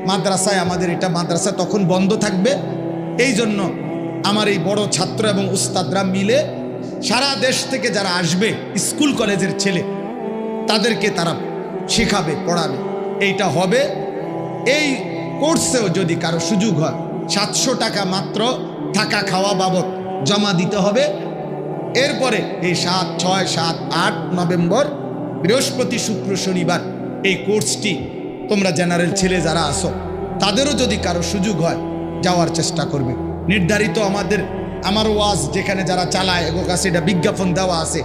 মাদ্রাসায়, আমাদের এটা মাদ্রাসা তখন বন্ধ থাকবে, এই জন্য আমার এই বড় ছাত্র এবং উস্তাদরা মিলে সারা দেশ থেকে যারা আসবে স্কুল কলেজের ছেলে, তাদেরকে তারা শেখাবে, পড়াবে। এইটা হবে। এই কোর্সেও যদি কারো সুযোগ হয় 700 টাকা মাত্র থাকা খাওয়া বাবদ জমা দিতে হবে। এরপরে এই 7, 6, 7, 8 নভেম্বর বৃহস্পতি, শুক্র, শনিবার এই কোর্সটি তোমরা জেনারেল ছেলে যারা আসো, তাদেরও যদি কারো সুযোগ হয় যাওয়ার চেষ্টা করবে। নির্ধারিত আমার ওয়াজ যেখানে যারা চালায়, এগো কাছে এটা বিজ্ঞাপন দেওয়া আছে,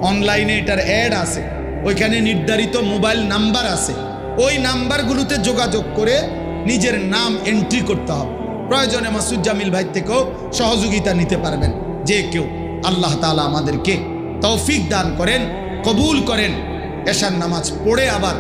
অনলাইনে এটার অ্যাড আছে, ওইখানে নির্ধারিত মোবাইল নাম্বার আছে, ওই নাম্বারগুলোতে যোগাযোগ করে নিজের নাম এন্ট্রি করতে হবে। প্রয়োজনে মাসুদ জামিল ভাই থেকেও সহযোগিতা নিতে পারবেন যে কেউ। আল্লাহ তাআলা আমাদেরকে তৌফিক দান করেন, কবুল করেন। এশার নামাজ পড়ে আবার